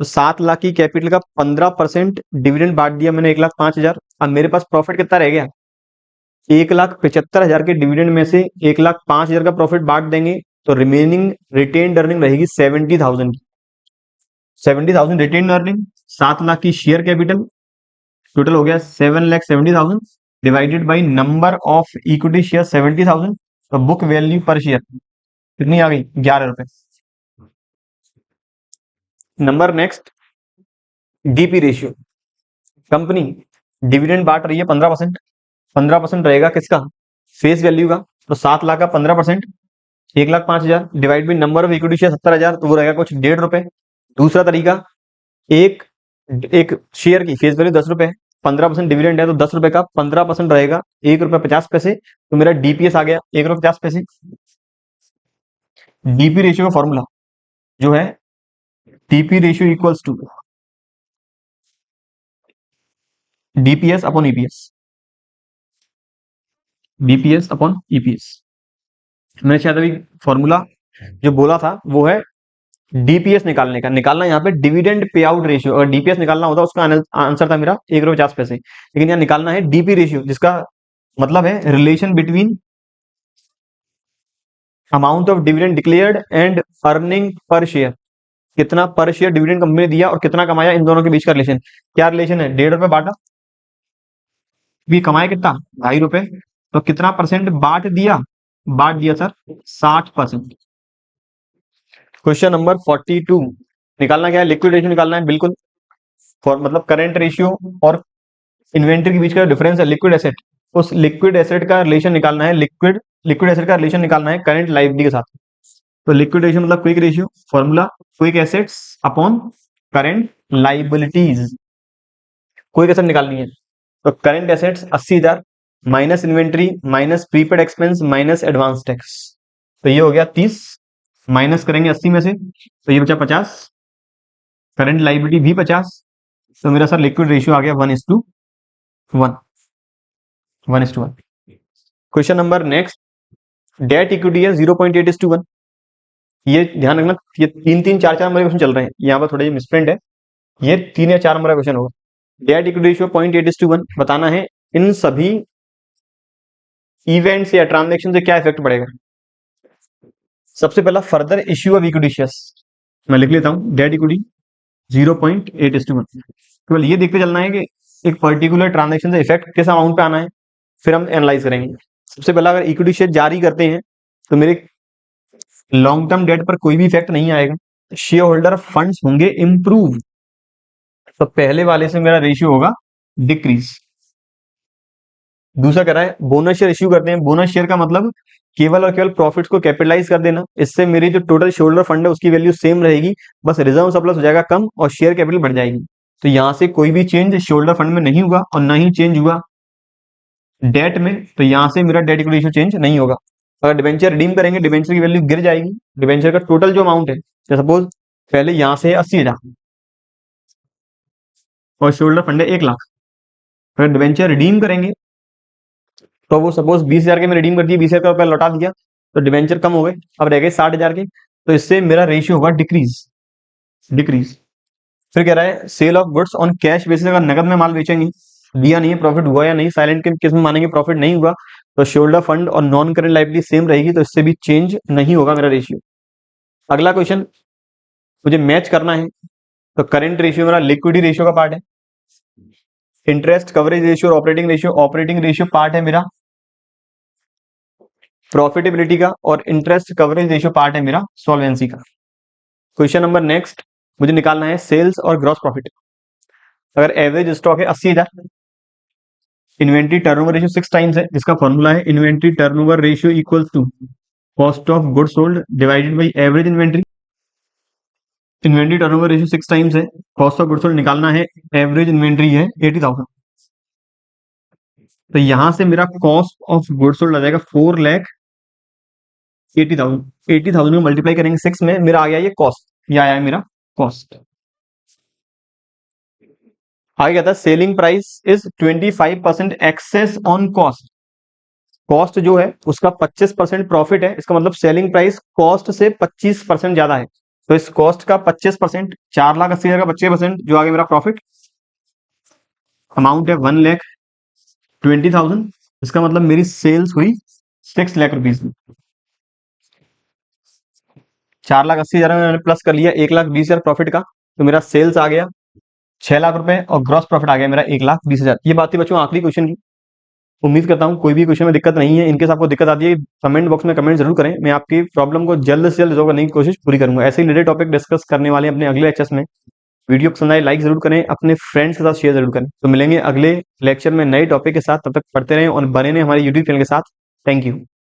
तो 7 लाख की कैपिटल का 15% डिविडेंड बांट दिया मैंने 1,05,000। अब मेरे पास प्रॉफिट कितना रह गया, 1,75,000 के डिविडेंड में से 1,05,000 का प्रॉफिट बांट देंगे, तो रिमेनिंग रिटेन अर्निंग रहेगी 70,000 की। 70,000 रिटेन अर्निंग, 7 लाख की शेयर कैपिटल, टोटल हो गया 7,70,000 divided by number of equity share 70,000, तो बुक वैल्यू पर शेयर कितनी आ गई, 11 रुपए। Number next DP ratio, company dividend बांट रही है 15%, 15% रहेगा किसका, फेस वैल्यू का, तो 7 लाख का 15% 1,05,000 divide by number of equity share 70,000, तो वो रहेगा कुछ 1.5 रुपए। दूसरा तरीका, एक एक शेयर की फेस वैल्यू 10 रुपए, 15% डिविडेंड है, तो 10 रुपए का 15% रहेगा 1 रुपए 50 पैसे, तो मेरा डीपीएस आ गया 1 रुपए 50 पैसे। डीपी रेशियो का फॉर्मूला जो है DP ratio equals to DPS upon EPS, DPS upon EPS. मैंने शायद अभी फॉर्मूला जो बोला था वो है डीपीएस निकालने का, निकालना यहाँ पे डिविडेंड पे आउट रेशियो, अगर डीपीएस निकालना होता उसका आंसर था मेरा 1 रुपए 50 पैसे, लेकिन यहाँ निकालना है डीपी रेशियो, जिसका मतलब है relation between amount of dividend declared and earning per share, कितना पर शेयर डिविडेंड कंपनी ने दिया और कितना कमाया, इन दोनों के बीच का रिलेशन। क्या रिलेशन है, 1.5 रुपए बांटा, भी कमाया कितना 2.5 रुपए, तो कितना परसेंट बांट दिया सर 60%। क्वेश्चन नंबर 42 निकालना क्या है, लिक्विड रेशियो निकालना है बिल्कुल, फॉर मतलब करंट रेशियो और इन्वेंट्री के बीच का डिफरेंस है लिक्विड एसेट, उस लिक्विड एसेट का रिलेशन निकालना है, लिक्विड एसेट का रिलेशन निकालना है करंट लायबिलिटी के साथ। तो लिक्विड रेशियो मतलब quick ratio, formula quick assets upon current liabilities, quick asset निकालनी है, तो current assets 80,000 minus inventory minus prepaid expense minus advance tax, तो ये हो गया 30, माइनस करेंगे 80 में से, तो ये बचा 50, करंट लायबिलिटी भी 50, तो मेरा सर लिक्विड रेशियो आ गया 1:1, 1:1। Question number next, debt equity है 0.8:1, ये ध्यान रखना, ये 3-3, 4-4 नंबर क्वेश्चन चल रहे हैं, यहाँ पर थोड़ा ये मिसप्रिंट है, ये 3 या 4 नंबर का क्वेश्चन होगा। डेट इक्विटी रेशियो 0.8:1 बताना है इन सभी इवेंट या ट्रांजेक्शन से क्या इफेक्ट पड़ेगा? सबसे पहला further issue of equity shares, मैं लिख लेता हूं डेट इक्विटी 0.8:1। केवल ये देखते चलना है कि एक पर्टिकुलर ट्रांजेक्शन से इफेक्ट किस अमाउंट पे आना है, फिर हम एनालाइज करेंगे। सबसे पहला अगर इक्विटी शेयर जारी करते हैं तो मेरे लॉन्ग टर्म डेट पर कोई भी इफेक्ट नहीं आएगा, शेयर होल्डर फंड्स होंगे इंप्रूव, तो पहले वाले से मेरा रेशियो होगा डिक्रीज। दूसरा कह रहा है बोनस शेयर इश्यू करते हैं, बोनस शेयर का मतलब केवल और केवल प्रॉफिट्स को कैपिटलाइज कर देना, इससे मेरी जो टोटल शेयर फंड है उसकी वैल्यू सेम रहेगी, बस रिजर्व सरप्लस हो जाएगा कम और शेयर कैपिटल बढ़ जाएगी। तो यहां से कोई भी चेंज शेयर फंड में नहीं हुआ और ना ही चेंज हुआ डेट में, तो यहां से मेरा डेट इक्विटी रेशियो चेंज नहीं होगा। अगर डिबेंचर रिडीम करेंगे डिबेंचर की वैल्यू गिर जाएगी, डिबेंचर का टोटल जो अमाउंट है, सपोज पहले यहां से 80,000 और शेयर फंड है 1,00,000, अगर डिबेंचर रिडीम करेंगे तो वो सपोज 20,000 के में रिडीम कर दिए, 20,000 का रुपया लौटा दिया, तो डिबेंचर कम हो गए, अब रह गए 60,000 के, तो इससे मेरा रेशियो होगा डिक्रीज डिक्रीज। फिर कह रहा है sale of goods on cash basis, अगर नगद में माल बेचेंगे, दिया नहीं है प्रॉफिट हुआ या नहीं, साइलेंट के किस में मानेंगे प्रॉफिट नहीं हुआ, तो शेयर फंड और नॉन करेंट लायबिलिटी सेम रहेगी, तो इससे भी चेंज नहीं होगा मेरा रेशियो। अगला क्वेश्चन मुझे मैच करना है, तो करेंट रेशियो मेरा लिक्विडिटी रेशियो का पार्ट है, इंटरेस्ट कवरेज रेशियो और ऑपरेटिंग रेशियो पार्ट है मेरा प्रॉफिटेबिलिटी का, और इंटरेस्ट कवरेज रेशियो पार्ट है मेरा सॉल्वेंसी का। क्वेश्चन नंबर नेक्स्ट मुझे निकालना है सेल्स और ग्रॉस प्रॉफिट। अगर एवरेज स्टॉक है 80,000, इन्वेंट्री टर्नओवर रेशियो 6 टाइम्स है, जिसका फॉर्मूला है inventory turnover ratio equals to cost of goods sold divided by average inventory. Inventory turnover ratio 6 times है, कॉस्ट ऑफ गुड्स सोल्ड निकालना है, average inventory है 80,000, तो यहां से मेरा कॉस्ट ऑफ गुड्स सोल्ड आ जाएगा 4,80,000। 80,000 में मल्टीप्लाई करेंगे 6 में, मेरा आ गया ये कॉस्ट, ये आया है मेरा कॉस्ट। आगे कहता है selling price is 25% excess on cost, cost जो है उसका 25% प्रॉफिट है, इसका मतलब सेलिंग प्राइस कॉस्ट से 25% ज्यादा है, तो इस कॉस्ट का 25%, 4,80,000 का 25% जो आगे मेरा प्रॉफिट अमाउंट है 1,20,000, इसका मतलब मेरी सेल्स हुई 6 लाख रुपीज में। 4,80,000 में मैंने प्लस कर लिया 1,20,000 प्रॉफिट का, तो मेरा सेल्स आ गया 6 लाख रुपए और ग्रॉस प्रॉफिट आ गया मेरा 1,20,000। ये बात थी बच्चों आखिरी क्वेश्चन की। उम्मीद करता हूँ कोई भी क्वेश्चन में दिक्कत नहीं है, इनकेस आपको दिक्कत आती है कमेंट बॉक्स में कमेंट जरूर करें, मैं आपकी प्रॉब्लम को जल्द से जल्द रिजॉल्व करने की कोशिश पूरी करूंगा। ऐसे ही रिलेटेड टॉपिक डिस्कस करने वाले अपने अगले लेक्चर्स में। वीडियो पसंद आए लाइक जरूर करें, अपने फ्रेंड्स के साथ शेयर जरूर करें। तो मिलेंगे अगले लेक्चर में नए टॉपिक के साथ, तब तक पढ़ते रहें और बने रहें हमारे यूट्यूब चैनल के साथ। Thank you.